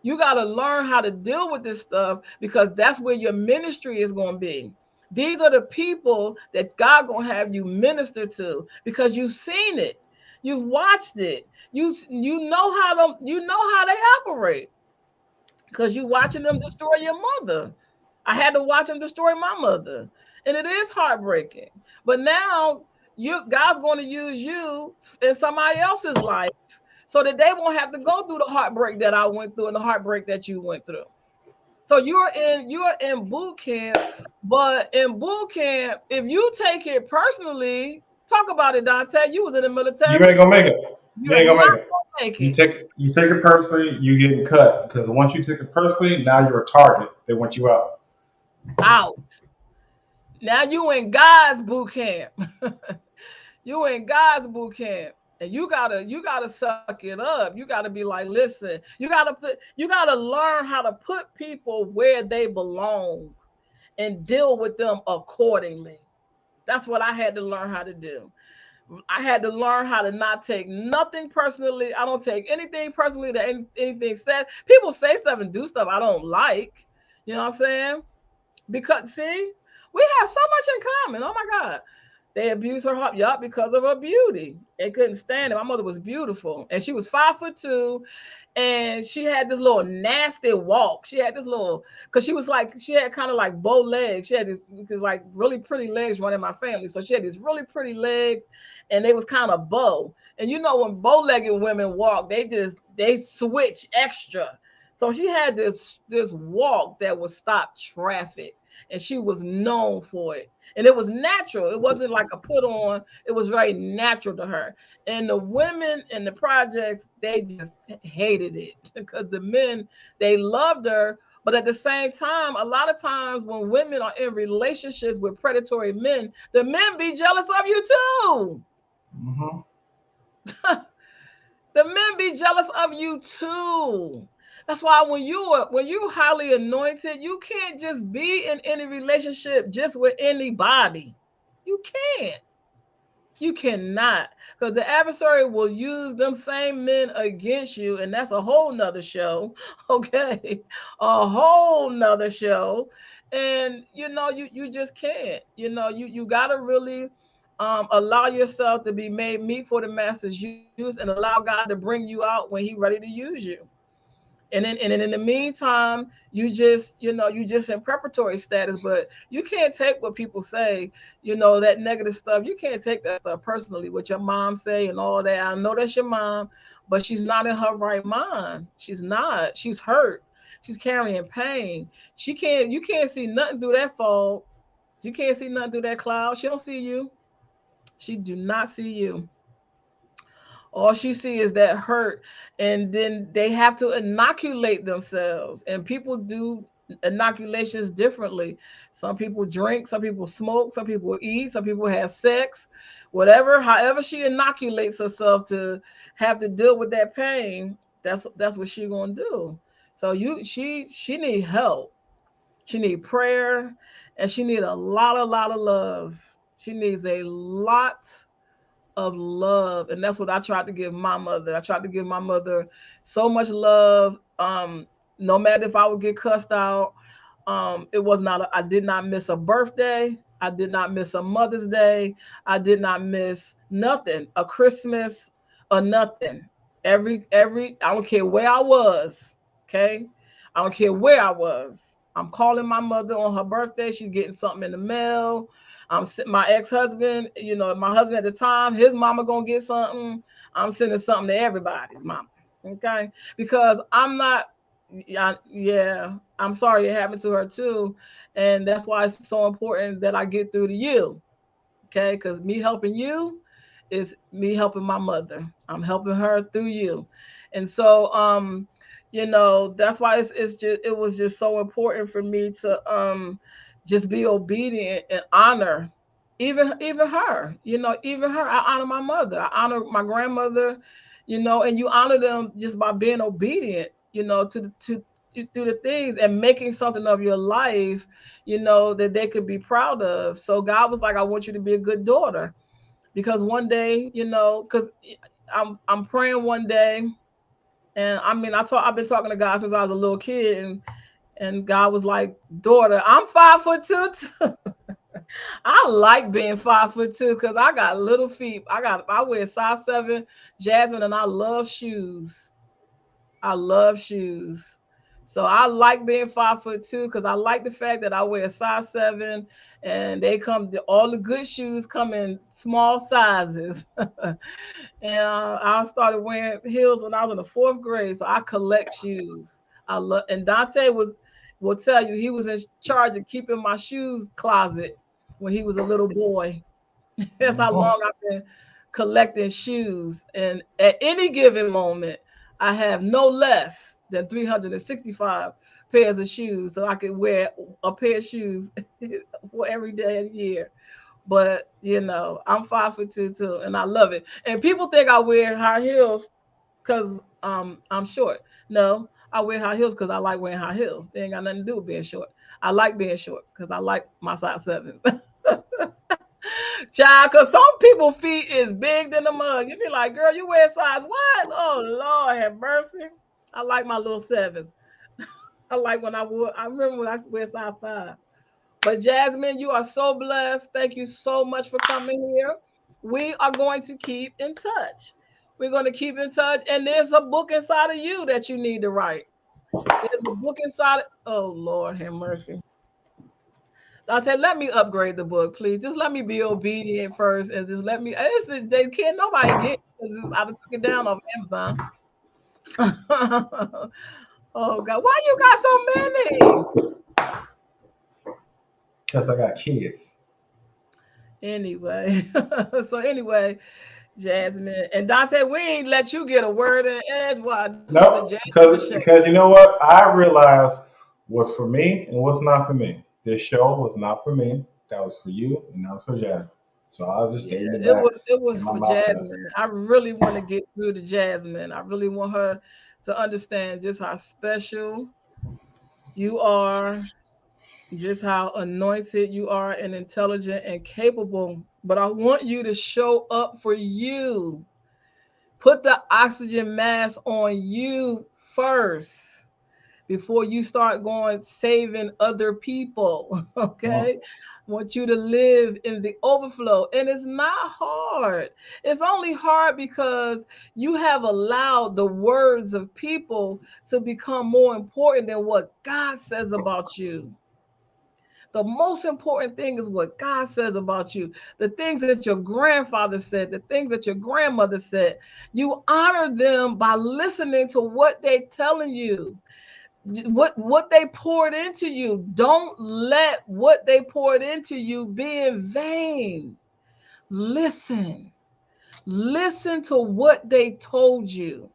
[SPEAKER 2] You got to learn how to deal with this stuff because that's where your ministry is going to be. These are the people that God going to have you minister to because you've seen it. You've watched it. You know how they operate because you watching them destroy your mother. I had to watch them destroy my mother. And it is heartbreaking. But now God's going to use you in somebody else's life so that they won't have to go through the heartbreak that I went through and the heartbreak that you went through. So you're in boot camp, but in boot camp, if you take it personally, talk about it, Dante. You was in the military.
[SPEAKER 3] You ain't gonna make it. You
[SPEAKER 2] You're
[SPEAKER 3] ain't gonna
[SPEAKER 2] not
[SPEAKER 3] make it.
[SPEAKER 2] gonna make
[SPEAKER 3] You
[SPEAKER 2] it.
[SPEAKER 3] take it personally, you getting cut because once you take it personally, now you're a target. They want you out.
[SPEAKER 2] Out. Now you in God's boot camp. You in God's boot camp. And you gotta suck it up. You gotta be like, listen, you gotta learn how to put people where they belong and deal with them accordingly. That's what I had to learn how to do. I had to learn how to not take nothing personally. I don't take anything personally that anything said. People say stuff and do stuff I don't like. You know what I'm saying? Because see, we have so much in common. Oh my God. They abused her yup because of her beauty. They couldn't stand it. My mother was beautiful. And she was 5'2", and she had this little nasty walk. She had this little, because she had kind of like bow legs. She had this like really pretty legs running my family. So she had these really pretty legs, and they was kind of bow. And you know, when bow-legged women walk, they switch extra. So she had this walk that would stop traffic, and she was known for it. And it was natural. It wasn't like a put on. It was very natural to her. And the women in the projects, they just hated it because the men, they loved her. But at the same time, a lot of times when women are in relationships with predatory men, the men be jealous of you too.
[SPEAKER 3] Mm-hmm.
[SPEAKER 2] The men be jealous of you too. That's why when you're highly anointed, you can't just be in any relationship just with anybody. You can't. You cannot. Because the adversary will use them same men against you, and that's a whole nother show. Okay. A whole nother show. And you just can't. You gotta really allow yourself to be made meat for the master's use and allow God to bring you out when He's ready to use you. And then in the meantime, you just in preparatory status, but you can't take what people say, that negative stuff. You can't take that stuff personally, what your mom say and all that. I know that's your mom, but she's not in her right mind. She's not. She's hurt. She's carrying pain. You can't see nothing through that fog. You can't see nothing through that cloud. She don't see you. She do not see you. All she sees is that hurt, and then they have to inoculate themselves. And people do inoculations differently. Some people drink, some people smoke, some people eat, some people have sex, whatever. However, she inoculates herself to have to deal with that pain. That's what she's gonna do. So she need help. She need prayer, and she need a lot of love. She needs a lot of love, and that's what I tried to give my mother. I tried to give my mother so much love. No matter if I would get cussed out, it was not. I did not miss a birthday. I did not miss a Mother's Day. I did not miss nothing. A Christmas or nothing. Every I don't care where I was. Okay, I don't care where I was. I'm calling my mother on her birthday. She's getting something in the mail. My ex-husband, my husband at the time, his mama gonna get something. I'm sending something to everybody's mama. Okay, because I'm not. Yeah, I'm sorry it happened to her too, and that's why it's so important that I get through to you. Okay, because me helping you is me helping my mother. I'm helping her through you, and so that's why it was just so important for me to just be obedient and honor even her. Even her. I honor my mother. I honor my grandmother. And you honor them just by being obedient. To do the things and making something of your life. That they could be proud of. So God was like, I want you to be a good daughter, because one day, because I'm praying one day, and I mean I've been talking to God since I was a little kid, and God was like, daughter, I'm 5'2" too. I like being 5'2" because I got little feet. I wear size 7 Jasmine, and I love shoes. I love shoes. So I like being 5'2" because I like the fact that I wear a size 7, and all the good shoes come in small sizes. And I started wearing heels when I was in the 4th grade. So I collect shoes. And Dante will tell you he was in charge of keeping my shoes closet when he was a little boy. That's how long I've been collecting shoes. And at any given moment, I have no less than 365 pairs of shoes. So I could wear a pair of shoes for every day of the year. But I'm 5'2" too, and I love it. And people think I wear high heels because I'm short. No, I wear high heels because I like wearing high heels. They ain't got nothing to do with being short. I like being short because I like my size 7. Child, because some people feet is big than the mug. You be like, girl, you wear size what? Oh Lord, have mercy. I like my little 7s. I remember when I wear size 5. But Jasmine, you are so blessed. Thank you so much for coming here. We are going to keep in touch. We're going to keep in touch. And there's a book inside of you that you need to write. There's a book inside. Oh Lord, have mercy. Dante, let me upgrade the book, please. Just let me be obedient first, and just let me. They can't nobody get because I took it down off Amazon. Oh God, why you got so many?
[SPEAKER 3] Because I got kids.
[SPEAKER 2] Anyway, anyway, Jasmine and Dante, we ain't let you get a word in edgewise.
[SPEAKER 3] No, because you know what? I realized what's for me and what's not for me. This show was not for me. That was for you, and that was for Jasmine. So I'll just stay in the back.
[SPEAKER 2] It was for Jasmine. I really want to get through to Jasmine. I really want her to understand just how special you are, just how anointed you are, and intelligent and capable. But I want you to show up for you. Put the oxygen mask on you first before you start going saving other people. Okay. I want you to live in the overflow. And it's not hard. It's only hard because you have allowed the words of people to become more important than what God says about you. The most important thing is what God says about you. The things that your grandfather said, the things that your grandmother said. You honor them by listening to what they're telling you, what they poured into you. Don't let what they poured into you be in vain. Listen to what they told you.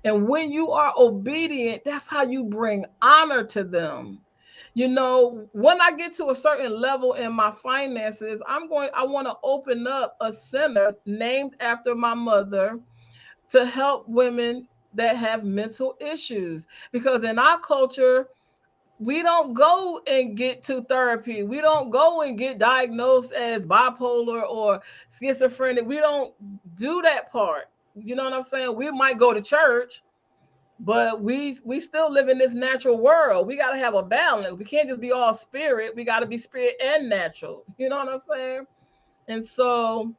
[SPEAKER 2] And when you are obedient, that's how you bring honor to them. When I get to a certain level in my finances, I want to open up a center named after my mother to help women that have mental issues. Because in our culture, we don't go and get to therapy. We don't go and get diagnosed as bipolar or schizophrenic. We don't do that part. You know what I'm saying? We might go to church, but we still live in this natural world. We got to have a balance. We can't just be all spirit. We got to be spirit and natural. You know what I'm saying? And so,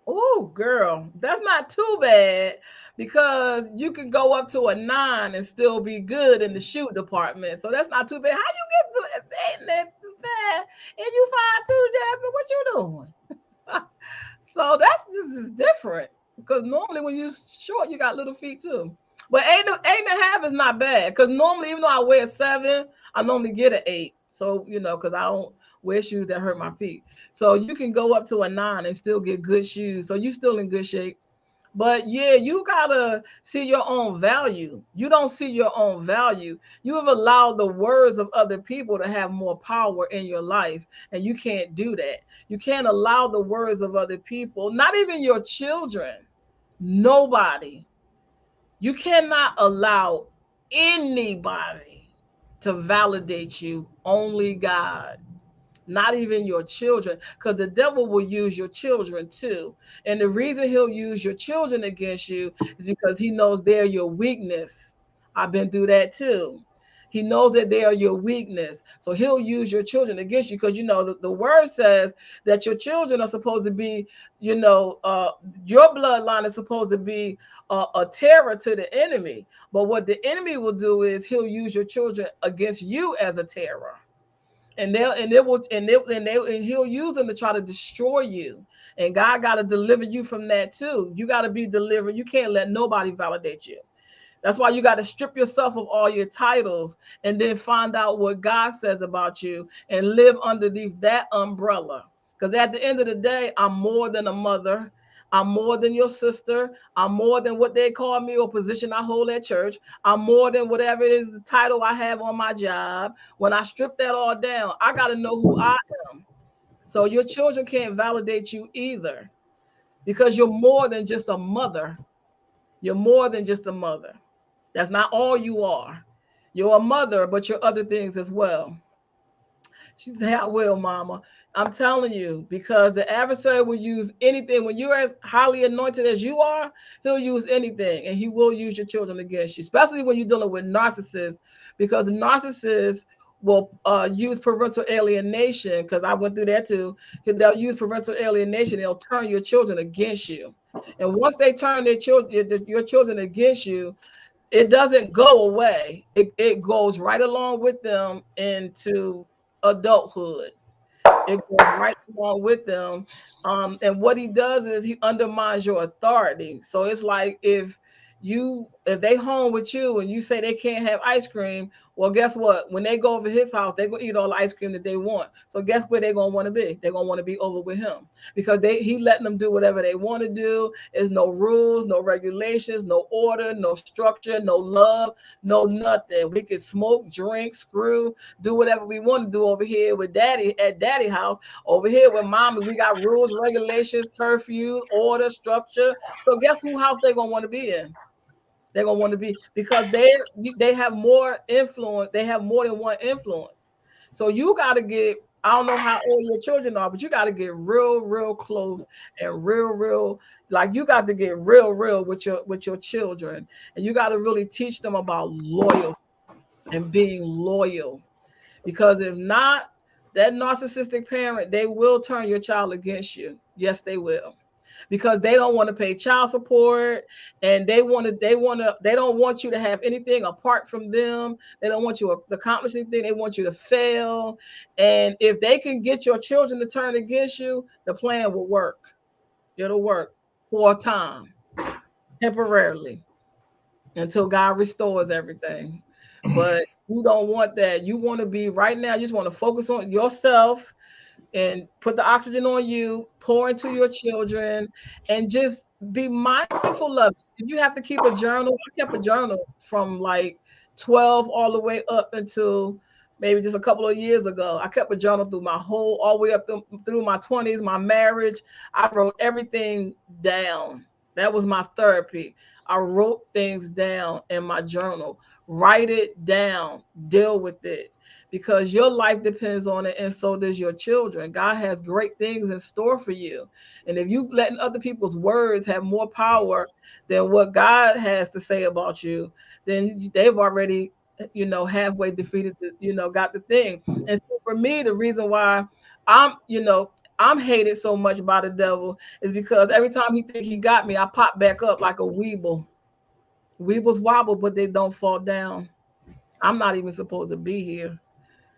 [SPEAKER 2] oh, girl, that's not too bad because you can go up to a 9 and still be good in the shoe department. So that's not too bad. How you get to that bad and you 5'2", Jasmine? What you doing? So this is different because normally when you're short, you got little feet too. But 8.5 is not bad because normally, even though I wear 7, I normally get an 8. So, because I don't wear shoes that hurt my feet. So you can go up to a 9 and still get good shoes. So you're still in good shape. But yeah, you got to see your own value. You don't see your own value. You have allowed the words of other people to have more power in your life. And you can't do that. You can't allow the words of other people, not even your children, nobody. You cannot allow anybody to validate you, only God. not even your children, because the devil will use your children too. And the reason he'll use your children against you is because he knows they're your weakness. I've been through that too. He knows that they are your weakness. So he'll use your children against you, because you know the word says that your children are supposed to be, your bloodline is supposed to be a terror to the enemy. But what the enemy will do is he'll use your children against you as a terror. And he'll use them to try to destroy you. And God got to deliver you from that too. You got to be delivered. You can't let nobody validate you. That's why you got to strip yourself of all your titles and then find out what God says about you and live underneath that umbrella. Because at the end of the day, I'm more than a mother. I'm more than your sister. I'm more than what they call me or position I hold at church. I'm more than whatever it is, the title I have on my job. When I strip that all down, I got to know who I am. So your children can't validate you either, because you're more than just a mother. You're more than just a mother. That's not all you are. You're a mother, but you're other things as well. She said, I will, mama. I'm telling you, because the adversary will use anything. When you're as highly anointed as you are, he'll use anything, and he will use your children against you, especially when you're dealing with narcissists, because narcissists will use parental alienation, because I went through that too. They'll use parental alienation. They'll turn your children against you. And once they turn your children against you, it doesn't go away. It goes right along with them into adulthood. It goes right along with them. And what he does is he undermines your authority. So it's like if they home with you and you say they can't have ice cream, well, guess what? When they go over his house, they're gonna eat all the ice cream that they want. So guess where they're gonna want to be? They're gonna want to be over with him, because he letting them do whatever they want to do. There's no rules, no regulations, no order, no structure, no love, no nothing. We can smoke, drink, screw, do whatever we want to do over here with daddy at daddy house. Over here with mommy, we got rules, regulations, curfew, order, structure. So guess who house they're gonna want to be in? They're gonna want to be, because they have more influence. They have more than one influence. So you got to get. I don't know how old your children are, but you got to get real, real close and real. Like you got to get real with your children, and you got to really teach them about loyalty and being loyal. Because if not, that narcissistic parent, they will turn your child against you. Yes, they will. Because they don't want to pay child support, and they don't want you to have anything apart from them. They don't want you to accomplish anything. They want you to fail. And if they can get your children to turn against you, the plan will work. It'll work for a time, temporarily, until God restores everything. But you don't want that. You want to be right now. You just want to focus on yourself and put the oxygen on you, pour into your children, and just be mindful of it. If you have to keep a journal, I kept a journal from like 12 all the way up until maybe just a couple of years ago. I kept a journal through all the way up through my 20s, my marriage. I wrote everything down. That was my therapy. I wrote things down in my journal. Write it down, deal with it, because your life depends on it, and so does your children. God has great things in store for you. And if you letting other people's words have more power than what God has to say about you, then they've already, halfway defeated, got the thing. And so for me, the reason why I'm hated so much by the devil is because every time he think he got me, I pop back up like a weeble. Weebles wobble, but they don't fall down. I'm not even supposed to be here,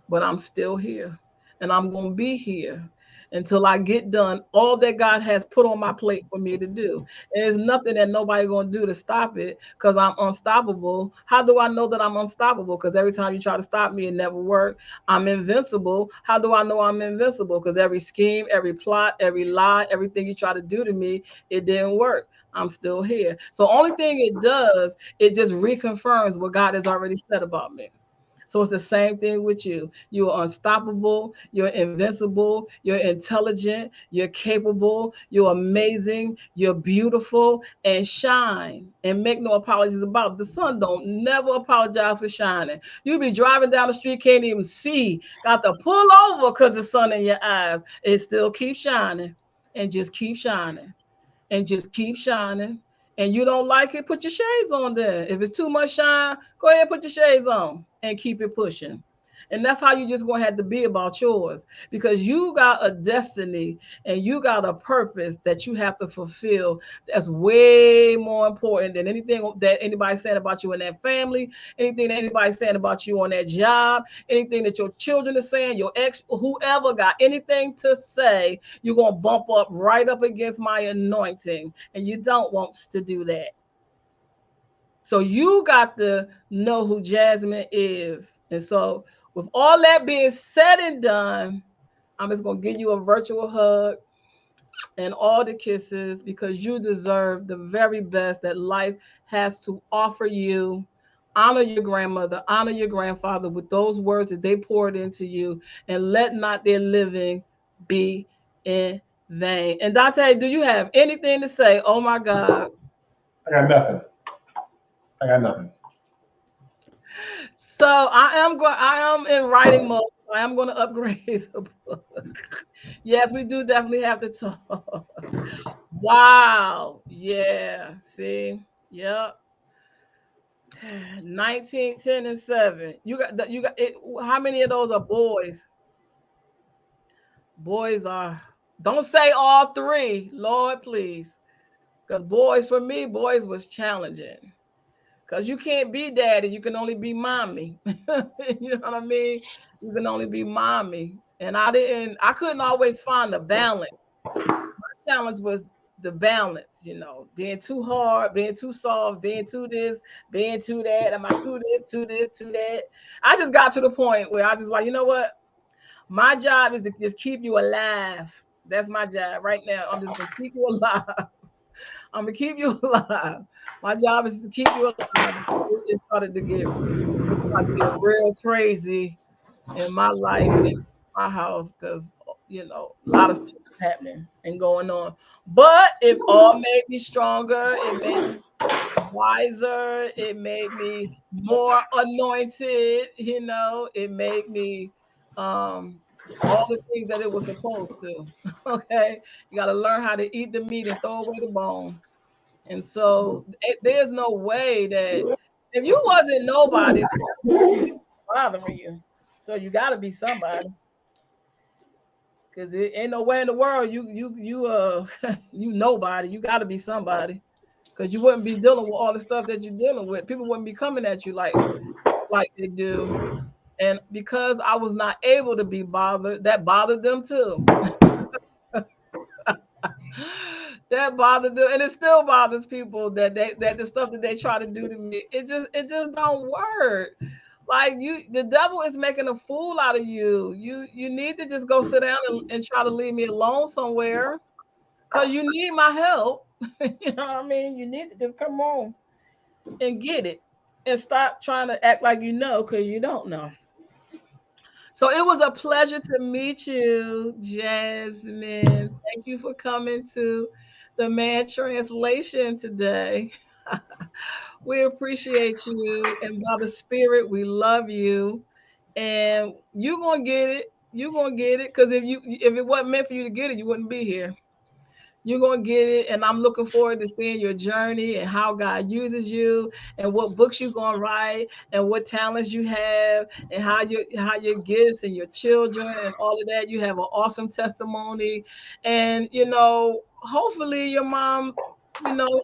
[SPEAKER 2] but I'm still here, and I'm going to be here until I get done all that God has put on my plate for me to do. And there's nothing that nobody going to do to stop it, because I'm unstoppable. How do I know that I'm unstoppable? Because every time you try to stop me, it never worked. I'm invincible. How do I know I'm invincible? Because every scheme, every plot, every lie, everything you try to do to me, it didn't work. I'm still here. So only thing it does, it just reconfirms what God has already said about me. So it's the same thing with you. You are unstoppable. You're invincible. You're intelligent. You're capable. You're amazing. You're beautiful. And shine. And make no apologies about it. The sun don't never apologize for shining. You be driving down the street, can't even see. Got to pull over because the sun in your eyes. It still keeps shining. And just keep shining. And just keep shining. And you don't like it, put your shades on there. If it's too much shine, go ahead and put your shades on and keep it pushing. And that's how you just going to have to be about yours, because you got a destiny and you got a purpose that you have to fulfill. That's way more important than anything that anybody's saying about you in that family, anything that anybody's saying about you on that job, anything that your children are saying, your ex, whoever got anything to say, you're going to bump up right up against my anointing. And you don't want to do that. So you got to know who Jasmine is. And so with all that being said and done, I'm just going to give you a virtual hug and all the kisses, because you deserve the very best that life has to offer you. Honor your grandmother, honor your grandfather with those words that they poured into you, and let not their living be in vain. And Dante, do you have anything to say? Oh my God.
[SPEAKER 3] I got nothing. I got nothing.
[SPEAKER 2] So I am in writing mode. I am going to upgrade the book. Yes, we do definitely have to talk. Wow. Yeah. See. Yep. 19, 10, and 7. You got it. How many of those are boys? Boys are. Don't say all 3, Lord, please. Because boys, for me, boys was challenging. Because you can't be daddy, you can only be mommy. You know what I mean? You can only be mommy. And I couldn't always find the balance. My challenge was the balance, being too hard, being too soft, being too this, being too that. Am I too this, too this, too that? I just got to the point where I just like, you know what? My job is to just keep you alive. That's my job right now. I'm just going to keep you alive. I'm gonna keep you alive. My job is to keep you alive. It started to get real crazy in my life, in my house, because a lot of stuff is happening and going on. But it all made me stronger. It made me wiser. It made me more anointed. It made me all the things that it was supposed to. Okay, you got to learn how to eat the meat and throw away the bone. And so there's no way that if you wasn't nobody, bothering you. So you got to be somebody, because it ain't no way in the world you you nobody. You got to be somebody, because you wouldn't be dealing with all the stuff that you're dealing with. People wouldn't be coming at you like they do. And because I was not able to be bothered, that bothered them too. That bothered them, and it still bothers people that the stuff that they try to do to me, it just don't work. Like the devil is making a fool out of you. You need to just go sit down and try to leave me alone somewhere, because you need my help. You know what I mean? You need to just come on and get it, and stop trying to act like because you don't know. So it was a pleasure to meet you, Jasmine. Thank you for coming to the Man Translation today. We appreciate you, and by the Spirit, we love you. And you're gonna get it. You're gonna get it, because if it wasn't meant for you to get it, you wouldn't be here. You're going to get it, and I'm looking forward to seeing your journey and how God uses you, and what books you're going to write, and what talents you have, and how your gifts and your children and all of that. You have an awesome testimony, and hopefully your mom,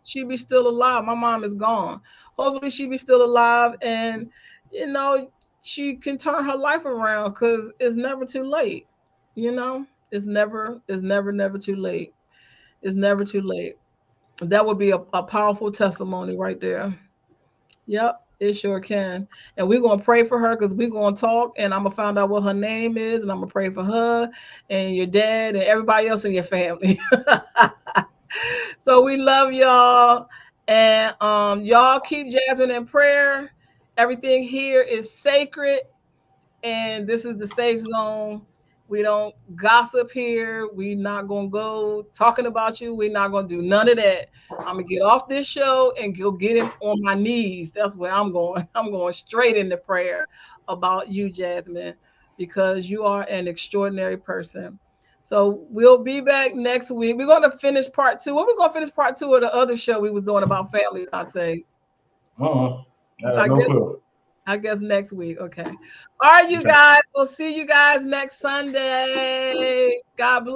[SPEAKER 2] she be still alive. My mom is gone. Hopefully she be still alive, and she can turn her life around, because it's never too late. It's never too late. It's never too late. That would be a powerful testimony right there. Yep, it sure can. And we're going to pray for her, because we're going to talk, and I'm going to find out what her name is, and I'm going to pray for her and your dad and everybody else in your family. So we love y'all. And y'all keep Jasmine in prayer. Everything here is sacred. and this is the safe zone. We don't gossip here. We're not gonna go talking about you. We're not gonna do none of that. I'm gonna get off this show and go get him on my knees. That's where I'm going. I'm going straight into prayer about you, Jasmine, because you are an extraordinary person. So we'll be back next week. We're gonna finish part 2. What we're gonna finish part 2 of the other show we was doing about family, I'd say.
[SPEAKER 3] No clue.
[SPEAKER 2] I guess next week. Okay. All right, you guys. We'll see you guys next Sunday. God bless.